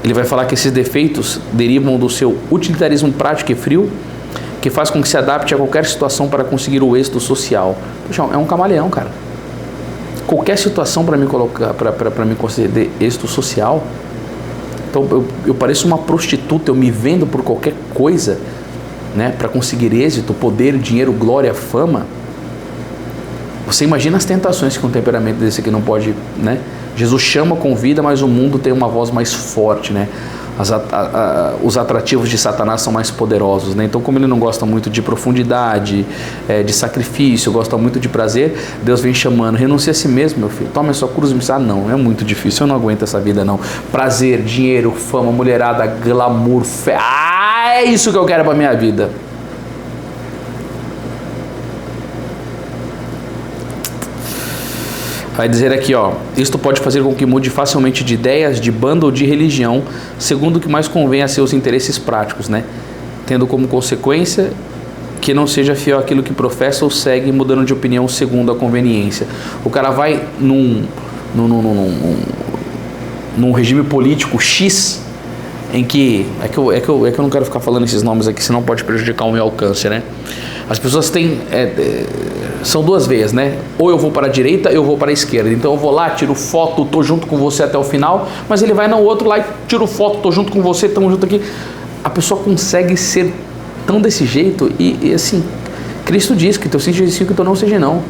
ele vai falar que esses defeitos derivam do seu utilitarismo prático e frio, que faz com que se adapte a qualquer situação para conseguir o êxito social. Poxa, é um camaleão, cara. Qualquer situação para me colocar, para me conceder êxito social. Então eu pareço uma prostituta, eu me vendo por qualquer coisa, né, para conseguir êxito, poder, dinheiro, glória, fama. Você imagina as tentações que um temperamento desse aqui não pode, né? Jesus chama, convida, mas o mundo tem uma voz mais forte, né? Os atrativos de Satanás são mais poderosos, né? Então, como ele não gosta muito de profundidade, de sacrifício, gosta muito de prazer, Deus vem chamando: renuncia a si mesmo, meu filho, toma a sua cruz e me diz: não, é muito difícil, eu não aguento essa vida não. Prazer, dinheiro, fama, mulherada, glamour, fé, é isso que eu quero pra minha vida. Vai dizer aqui, ó, isto pode fazer com que mude facilmente de ideias, de bando ou de religião, segundo o que mais convém a seus interesses práticos, né? Tendo como consequência que não seja fiel àquilo que professa ou segue, mudando de opinião segundo a conveniência. O cara vai num regime político X, em que é que eu não quero ficar falando esses nomes aqui, senão pode prejudicar o meu alcance, né? As pessoas têm são duas veias, né? Ou eu vou para a direita, ou eu vou para a esquerda. Então eu vou lá, tiro foto, tô junto com você até o final, mas ele vai no outro lá e tiro foto, tô junto com você, estamos junto aqui. A pessoa consegue ser tão desse jeito e assim, Cristo diz que teu sim seja sim, que teu não seja não,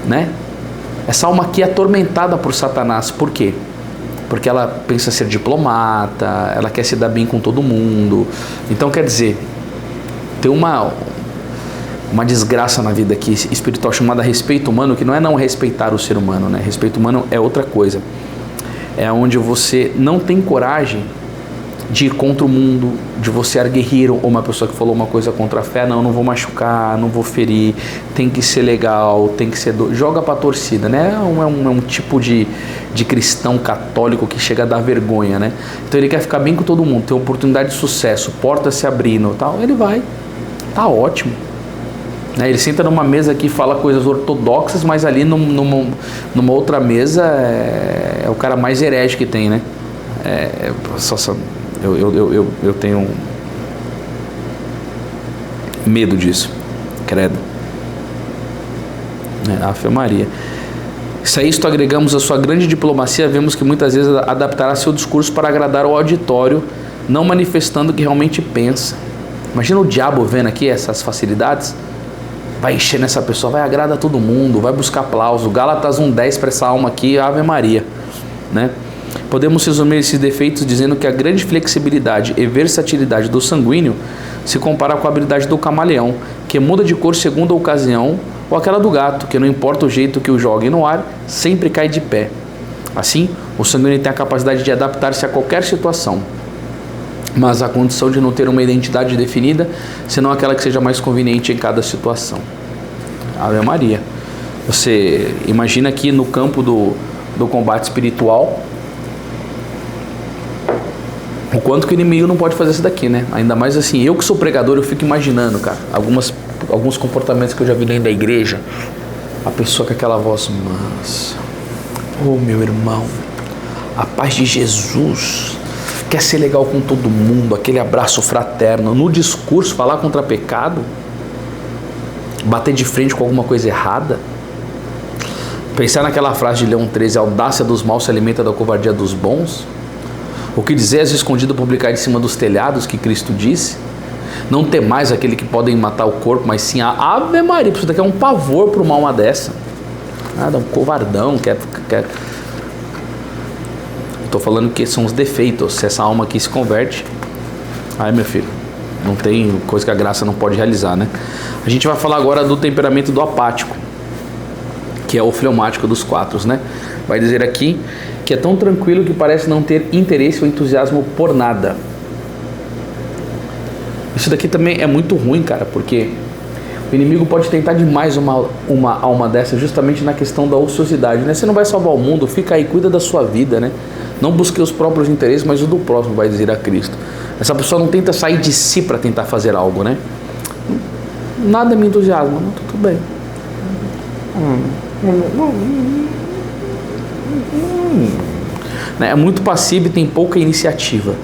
né? Essa alma aqui é atormentada por Satanás. Por quê? Porque ela pensa ser diplomata, ela quer se dar bem com todo mundo. Então, quer dizer, tem uma desgraça na vida aqui espiritual chamada respeito humano, que não é não respeitar o ser humano, né? Respeito humano é outra coisa. É onde você não tem coragem de ir contra o mundo, de você erguer ou uma pessoa que falou uma coisa contra a fé, não vou machucar, não vou ferir, tem que ser legal, tem que ser... Joga pra torcida, né? É um tipo de cristão católico que chega a dar vergonha, né? Então ele quer ficar bem com todo mundo, ter oportunidade de sucesso, porta se abrindo, tal, ele vai, tá ótimo. Ele senta numa mesa que fala coisas ortodoxas, mas ali numa outra mesa é o cara mais herege que tem, né? Eu tenho medo disso, credo. Ave Maria. Se a isto agregamos a sua grande diplomacia, vemos que muitas vezes adaptará seu discurso para agradar o auditório, não manifestando o que realmente pensa. Imagina o diabo vendo aqui essas facilidades. Vai encher nessa pessoa, vai agradar todo mundo, vai buscar aplauso. Gálatas 1:10 para essa alma aqui, Ave Maria, né? Podemos resumir esses defeitos dizendo que a grande flexibilidade e versatilidade do sanguíneo se compara com a habilidade do camaleão, que muda de cor segundo a ocasião, ou aquela do gato, que não importa o jeito que o jogue no ar, sempre cai de pé. Assim, o sanguíneo tem a capacidade de adaptar-se a qualquer situação, mas a condição de não ter uma identidade definida, senão aquela que seja mais conveniente em cada situação. Ave Maria. Você imagina aqui no campo do combate espiritual, o quanto que o inimigo não pode fazer isso daqui, né? Ainda mais assim, eu que sou pregador, eu fico imaginando, cara, algumas alguns comportamentos que eu já vi dentro da igreja. A pessoa com aquela voz mansa. Oh, meu irmão, a paz de Jesus. Quer ser legal com todo mundo, aquele abraço fraterno. No discurso, falar contra pecado. Bater de frente com alguma coisa errada. Pensar naquela frase de Leão 13, a audácia dos maus se alimenta da covardia dos bons. O que dizer és escondido publicar de cima dos telhados, que Cristo disse. Não temais aquele que podem matar o corpo, mas sim a Ave Maria. Isso daqui é um pavor para uma alma dessa. Nada, um covardão, Estou falando que são os defeitos. Se essa alma aqui se converte, aí, meu filho, não tem coisa que a graça não pode realizar, né? A gente vai falar agora do temperamento do apático, que é o fleumático dos 4, né? Vai dizer aqui que é tão tranquilo que parece não ter interesse ou entusiasmo por nada. Isso daqui também é muito ruim, cara, porque o inimigo pode tentar demais uma alma dessa justamente na questão da ociosidade, né? Você não vai salvar o mundo, fica aí, cuida da sua vida, né? Não busque os próprios interesses, mas o do próximo, vai dizer a Cristo. Essa pessoa não tenta sair de si para tentar fazer algo, né? Nada me entusiasma, não, tudo bem. É muito passivo e tem pouca iniciativa.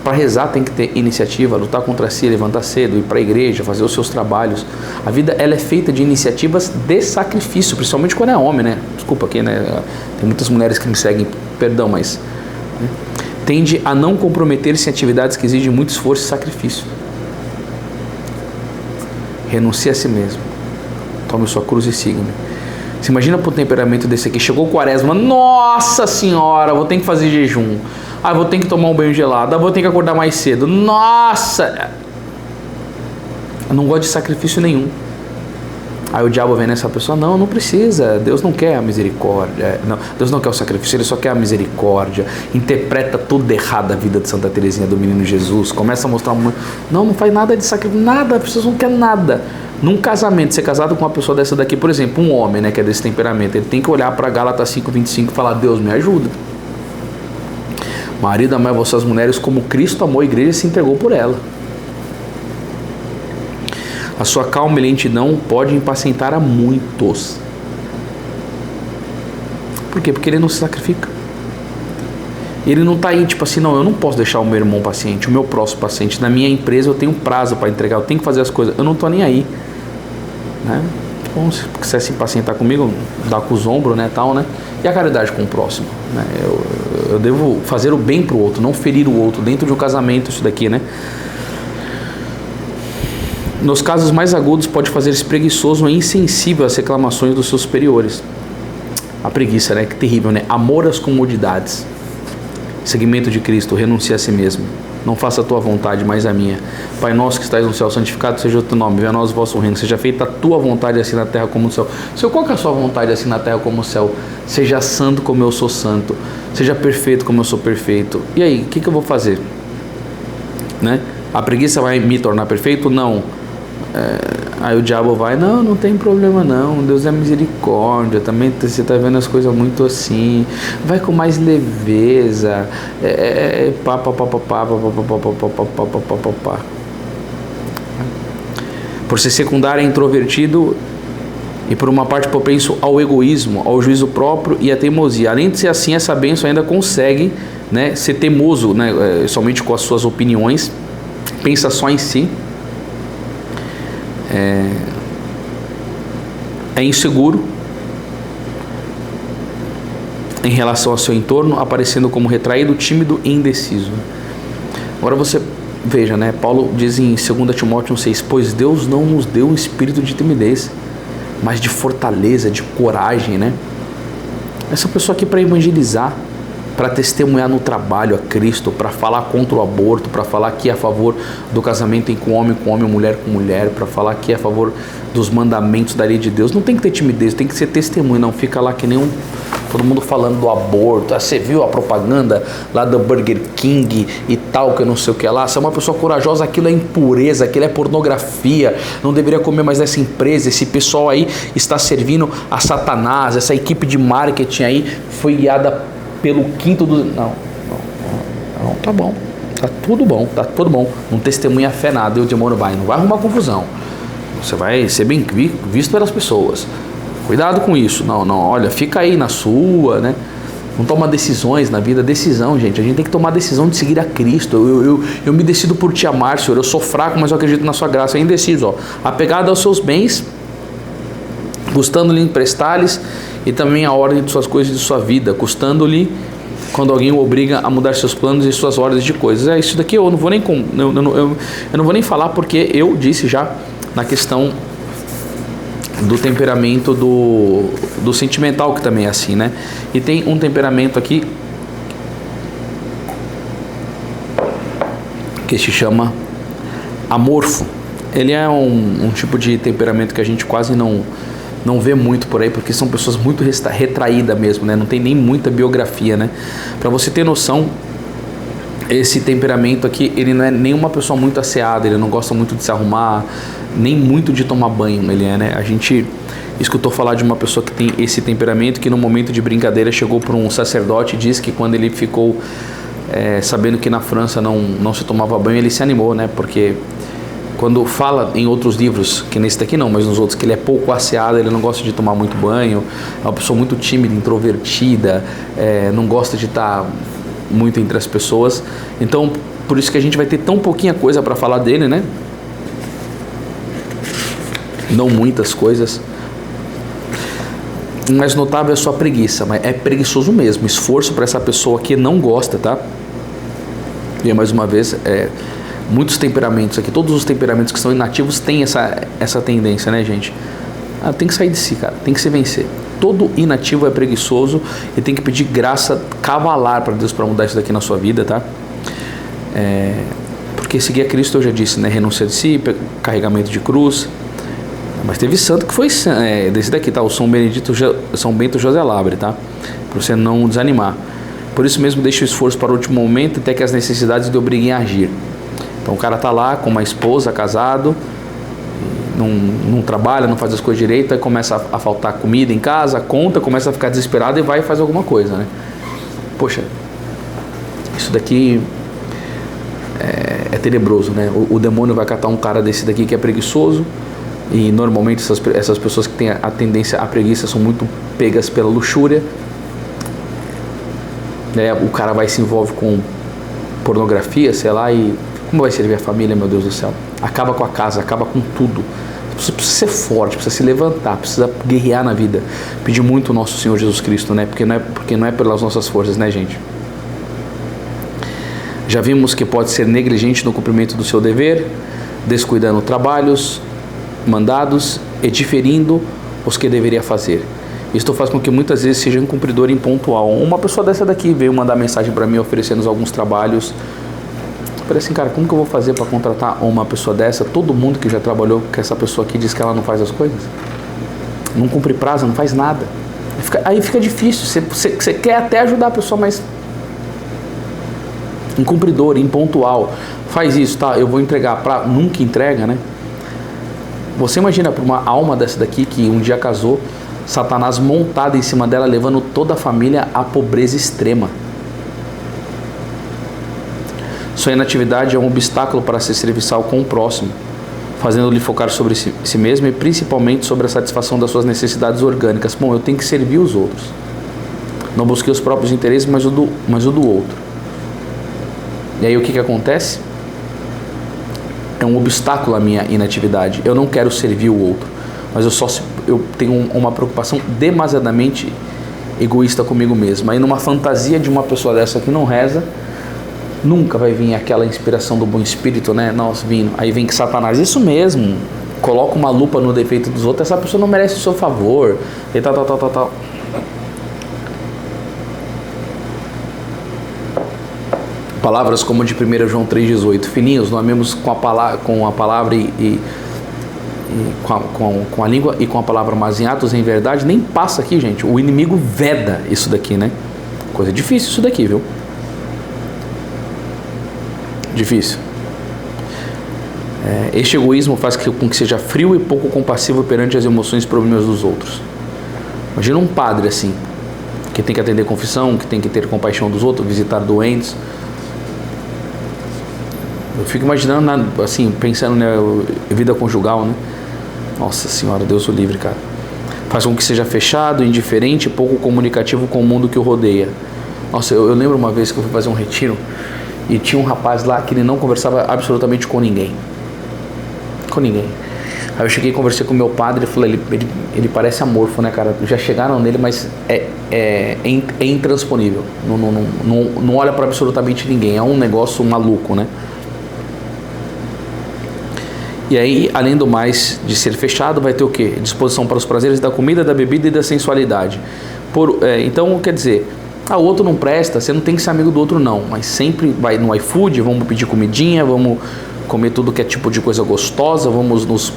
Para rezar tem que ter iniciativa, lutar contra si, levantar cedo, ir para a igreja, fazer os seus trabalhos. A vida ela é feita de iniciativas de sacrifício, principalmente quando é homem, né? Desculpa aqui, né? Tem muitas mulheres que me seguem, perdão, mas tende a não comprometer-se em atividades que exigem muito esforço e sacrifício. Renuncie a si mesmo. Tome sua cruz e siga-me. Você imagina pro temperamento desse aqui. Chegou o quaresma. Nossa senhora, vou ter que fazer jejum. Vou ter que tomar um banho gelado. Vou ter que acordar mais cedo. Nossa! Eu não gosto de sacrifício nenhum. Aí o diabo vem nessa pessoa. Não precisa. Deus não quer a misericórdia. Não, Deus não quer o sacrifício, Ele só quer a misericórdia. Interpreta tudo errado a vida de Santa Teresinha do Menino Jesus. Começa a mostrar... Não faz nada de sacrifício. Nada, a pessoa não quer nada. Num casamento, ser casado com uma pessoa dessa daqui, por exemplo, um homem, né, que é desse temperamento, ele tem que olhar para Gálatas 5:25 e falar: Deus me ajuda. Marido, amai vossas mulheres como Cristo amou a igreja e se entregou por ela. A sua calma e lentidão pode impacientar a muitos. Por quê? Porque ele não se sacrifica. Ele não está aí, tipo assim, não, eu não posso deixar o meu irmão paciente, o meu próximo paciente. Na minha empresa eu tenho um prazo para entregar, eu tenho que fazer as coisas, eu não estou nem aí. Né? Bom, se quiser se impacientar comigo, dá com os ombros, né, tal, né? E a caridade com o próximo, né? Eu devo fazer o bem para o outro, não ferir o outro, dentro de um casamento, isso daqui, né? Nos casos mais agudos pode fazer-se preguiçoso e insensível às reclamações dos seus superiores. A preguiça, né? Que terrível, né? Amor às comodidades. Seguimento de Cristo, renuncia a si mesmo. Não faça a tua vontade, mas a minha. Pai nosso que estás no céu, santificado seja o teu nome. Venha a nós o vosso reino. Seja feita a tua vontade assim na terra como no céu. Senhor, qual que é a sua vontade assim na terra como no céu? Seja santo como eu sou santo. Seja perfeito como eu sou perfeito. E aí, o que eu vou fazer? Né? A preguiça vai me tornar perfeito? Não. Aí o diabo vai, não tem problema não, Deus é misericórdia, também você está vendo as coisas muito assim, vai com mais leveza, Por ser secundário, é introvertido e por uma parte propenso ao egoísmo, ao juízo próprio e à teimosia. Além de ser assim, essa bênção ainda consegue, né, ser teimoso, né, somente com as suas opiniões, pensa só em si. É inseguro em relação ao seu entorno, aparecendo como retraído, tímido e indeciso. Agora você veja, né? Paulo diz em 2 Timóteo 6: pois Deus não nos deu um espírito de timidez, mas de fortaleza, de coragem, né? Essa pessoa aqui para evangelizar, para testemunhar no trabalho a Cristo, para falar contra o aborto, para falar que é a favor do casamento com homem, mulher com mulher, para falar que é a favor dos mandamentos da lei de Deus. Não tem que ter timidez, tem que ser testemunho, não fica lá que nem todo mundo falando do aborto. Você viu a propaganda lá do Burger King e tal, que eu não sei o que lá. Se é uma pessoa corajosa, aquilo é impureza, aquilo é pornografia, não deveria comer mais nessa empresa. Esse pessoal aí está servindo a Satanás, essa equipe de marketing aí foi guiada pelo quinto do... Não, tá bom, tá tudo bom, não testemunha a fé nada, e o demônio não vai arrumar confusão. Você vai ser bem visto pelas pessoas. Cuidado com isso. Não, olha, fica aí na sua, né? Não toma decisões na vida. Decisão, gente. A gente tem que tomar a decisão de seguir a Cristo. Eu me decido por te amar, Senhor. Eu sou fraco, mas eu acredito na sua graça. É indeciso, ó. Apegado aos seus bens, custando-lhe emprestar-lhes, e também a ordem de suas coisas de sua vida, custando-lhe quando alguém o obriga a mudar seus planos e suas ordens de coisas. Isso daqui eu não vou nem eu não vou nem falar, porque eu disse já na questão do temperamento do sentimental, que também é assim, né? E tem um temperamento aqui que se chama amorfo. Ele é um tipo de temperamento que a gente quase não vê muito por aí, porque são pessoas muito retraídas mesmo, né? Não tem nem muita biografia, né? Para você ter noção, esse temperamento aqui, ele não é nem uma pessoa muito asseada, ele não gosta muito de se arrumar, nem muito de tomar banho, ele é, né? A gente escutou falar de uma pessoa que tem esse temperamento, que no momento de brincadeira chegou para um sacerdote e disse que quando ele ficou sabendo que na França não se tomava banho, ele se animou, né? Porque quando fala em outros livros, que nesse daqui não, mas nos outros, que ele é pouco asseado, ele não gosta de tomar muito banho, é uma pessoa muito tímida, introvertida, não gosta de estar muito entre as pessoas. Então, por isso que a gente vai ter tão pouquinha coisa para falar dele, né? Não muitas coisas. Mas notável é a sua preguiça, mas é preguiçoso mesmo, esforço para essa pessoa que não gosta, tá? E mais uma vez, muitos temperamentos aqui, todos os temperamentos que são inativos têm essa tendência, né, gente? Tem que sair de si, cara, tem que se vencer. Todo inativo é preguiçoso e tem que pedir graça cavalar para Deus para mudar isso daqui na sua vida, tá? Porque seguir a Cristo, eu já disse, né? Renúncia de si, carregamento de cruz. Mas teve santo que foi desse daqui, tá? O São Bento José Labre, tá? Para você não desanimar. Por isso mesmo, deixa o esforço para o último momento, até que as necessidades lhe obriguem a agir. Então o cara tá lá com uma esposa, casado, não trabalha, não faz as coisas direito, aí começa a faltar comida em casa, conta, começa a ficar desesperado e vai e faz alguma coisa, né? Poxa, isso daqui é tenebroso, né? O demônio vai catar um cara desse daqui que é preguiçoso, e normalmente essas pessoas que têm a tendência à preguiça são muito pegas pela luxúria, né? O cara vai se envolve com pornografia, sei lá, e como vai servir a família, meu Deus do céu? Acaba com a casa, acaba com tudo. Você precisa ser forte, precisa se levantar, precisa guerrear na vida, pedir muito ao nosso Senhor Jesus Cristo, né? Porque não é pelas nossas forças, né, gente? Já vimos que pode ser negligente no cumprimento do seu dever, descuidando trabalhos, mandados e diferindo os que deveria fazer. Isto faz com que muitas vezes seja incumpridor impontual. Uma pessoa dessa daqui veio mandar mensagem para mim oferecendo alguns trabalhos. Eu falei assim, cara, como que eu vou fazer para contratar uma pessoa dessa? Todo mundo que já trabalhou com essa pessoa aqui diz que ela não faz as coisas, não cumpre prazo, não faz nada. Aí fica difícil. Você quer até ajudar a pessoa, mas incumpridor, impontual, faz isso, tá? Eu vou entregar, nunca entrega, né? Você imagina para uma alma dessa daqui que um dia casou, Satanás montado em cima dela, levando toda a família à pobreza extrema. Sua inatividade é um obstáculo para ser serviçal com o próximo, fazendo-lhe focar sobre si mesmo e principalmente sobre a satisfação das suas necessidades orgânicas. Bom, eu tenho que servir os outros. Não busquei os próprios interesses, mas o do outro. E aí o que acontece? É um obstáculo à minha inatividade. Eu não quero servir o outro, mas eu tenho uma preocupação demasiadamente egoísta comigo mesmo. Aí numa fantasia de uma pessoa dessa que não reza, nunca vai vir aquela inspiração do bom espírito, né? Nossa, vindo. Aí vem que Satanás, isso mesmo, coloca uma lupa no defeito dos outros, essa pessoa não merece o seu favor, e tal. Palavras como de 1 João 3,18. Filhinhos, não amemos com a palavra e com a língua e com a palavra, mas em atos em verdade, nem passa aqui, gente. O inimigo veda isso daqui, né? Coisa difícil isso daqui, viu? Difícil. Este egoísmo faz com que seja frio e pouco compassivo perante as emoções e problemas dos outros. Imagina um padre assim, que tem que atender confissão, que tem que ter compaixão dos outros, visitar doentes. Eu fico imaginando, assim, pensando na vida conjugal, né? Nossa Senhora, Deus o livre, cara. Faz com que seja fechado, indiferente, pouco comunicativo com o mundo que o rodeia. Nossa, eu lembro uma vez que eu fui fazer um retiro e tinha um rapaz lá que ele não conversava absolutamente com ninguém. Com ninguém. Aí eu cheguei e conversei com o meu padre e falei, ele parece amorfo, né, cara? Já chegaram nele, mas é intransponível. Não olha para absolutamente ninguém. É um negócio maluco, né? E aí, além do mais de ser fechado, vai ter o quê? Disposição para os prazeres da comida, da bebida e da sensualidade. Então, quer dizer, o outro não presta, você não tem que ser amigo do outro não, mas sempre vai no iFood, vamos pedir comidinha, vamos comer tudo que é tipo de coisa gostosa, vamos nos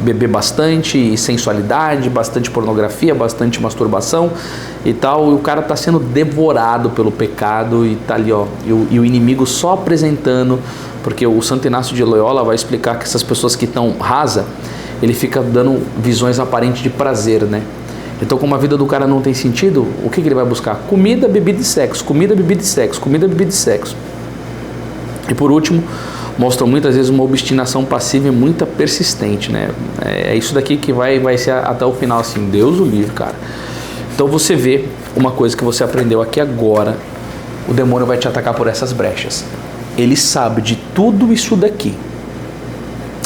beber bastante sensualidade, bastante pornografia, bastante masturbação e tal, e o cara está sendo devorado pelo pecado e tá ali, ó, e o inimigo só apresentando, porque o Santo Inácio de Loyola vai explicar que essas pessoas que estão rasa, ele fica dando visões aparentes de prazer, né? Então, como a vida do cara não tem sentido, o que ele vai buscar? Comida, bebida e sexo, comida, bebida e sexo, comida, bebida e sexo. E por último, mostram muitas vezes uma obstinação passiva e muita persistente, né? É isso daqui que vai ser até o final, assim, Deus o livre, cara. Então você vê uma coisa que você aprendeu aqui agora, o demônio vai te atacar por essas brechas. Ele sabe de tudo isso daqui,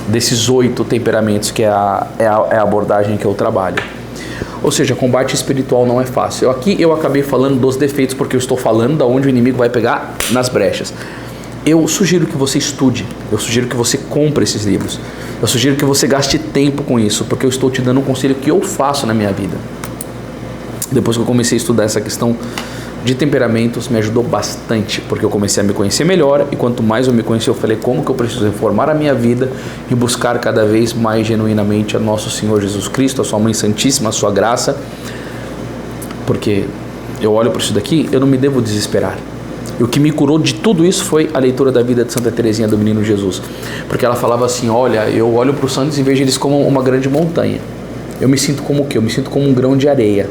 desses 8 temperamentos que é a abordagem que eu trabalho. Ou seja, combate espiritual não é fácil. Aqui eu acabei falando dos defeitos porque eu estou falando da onde o inimigo vai pegar nas brechas. Eu sugiro que você estude, eu sugiro que você compre esses livros, eu sugiro que você gaste tempo com isso, porque eu estou te dando um conselho que eu faço na minha vida. Depois que eu comecei a estudar essa questão de temperamentos, me ajudou bastante, porque eu comecei a me conhecer melhor, e quanto mais eu me conheci, eu falei como que eu preciso reformar a minha vida e buscar cada vez mais genuinamente a nosso Senhor Jesus Cristo, a sua Mãe Santíssima, a sua graça, porque eu olho para isso daqui, eu não me devo desesperar. E o que me curou de tudo isso foi a leitura da vida de Santa Teresinha do Menino Jesus. Porque ela falava assim, olha, eu olho para os santos e vejo eles como uma grande montanha. Eu me sinto como o quê? Eu me sinto como um grão de areia.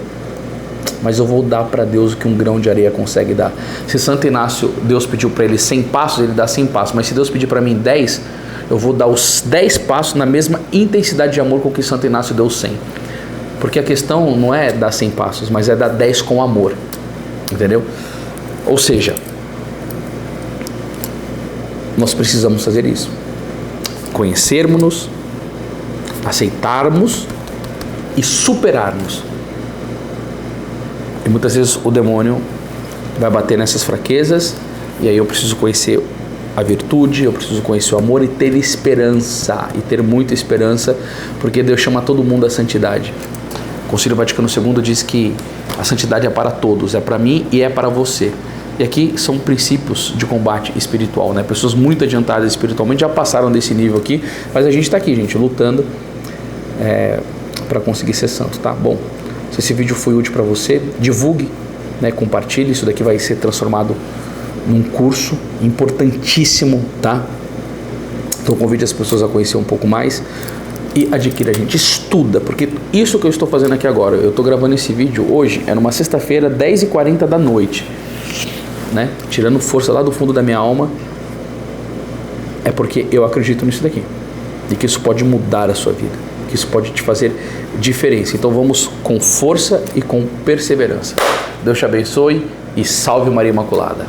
Mas eu vou dar para Deus o que um grão de areia consegue dar. Se Santo Inácio, Deus pediu para ele 100 passos, ele dá 100 passos. Mas se Deus pedir para mim 10, eu vou dar os 10 passos na mesma intensidade de amor com que Santo Inácio deu 100. Porque a questão não é dar 100 passos, mas é dar 10 com amor. Entendeu? Ou seja, nós precisamos fazer isso. Conhecermos-nos, aceitarmos e superarmos. E muitas vezes o demônio vai bater nessas fraquezas, e aí eu preciso conhecer a virtude, eu preciso conhecer o amor e ter esperança, e ter muita esperança, porque Deus chama todo mundo à santidade. O Concílio Vaticano II diz que a santidade é para todos, é para mim e é para você. E aqui são princípios de combate espiritual, né? Pessoas muito adiantadas espiritualmente já passaram desse nível aqui, mas a gente está aqui, gente, lutando para conseguir ser santo, tá? Bom, se esse vídeo foi útil para você, divulgue, né? Compartilhe, isso daqui vai ser transformado num curso importantíssimo, tá? Então convide as pessoas a conhecer um pouco mais e adquira, gente, estuda, porque isso que eu estou fazendo aqui agora, eu estou gravando esse vídeo hoje, é numa sexta-feira, 10h40 da noite, né? Tirando força lá do fundo da minha alma, é porque eu acredito nisso daqui, e que isso pode mudar a sua vida, que isso pode te fazer diferença. Então vamos com força e com perseverança. Deus te abençoe e salve Maria Imaculada.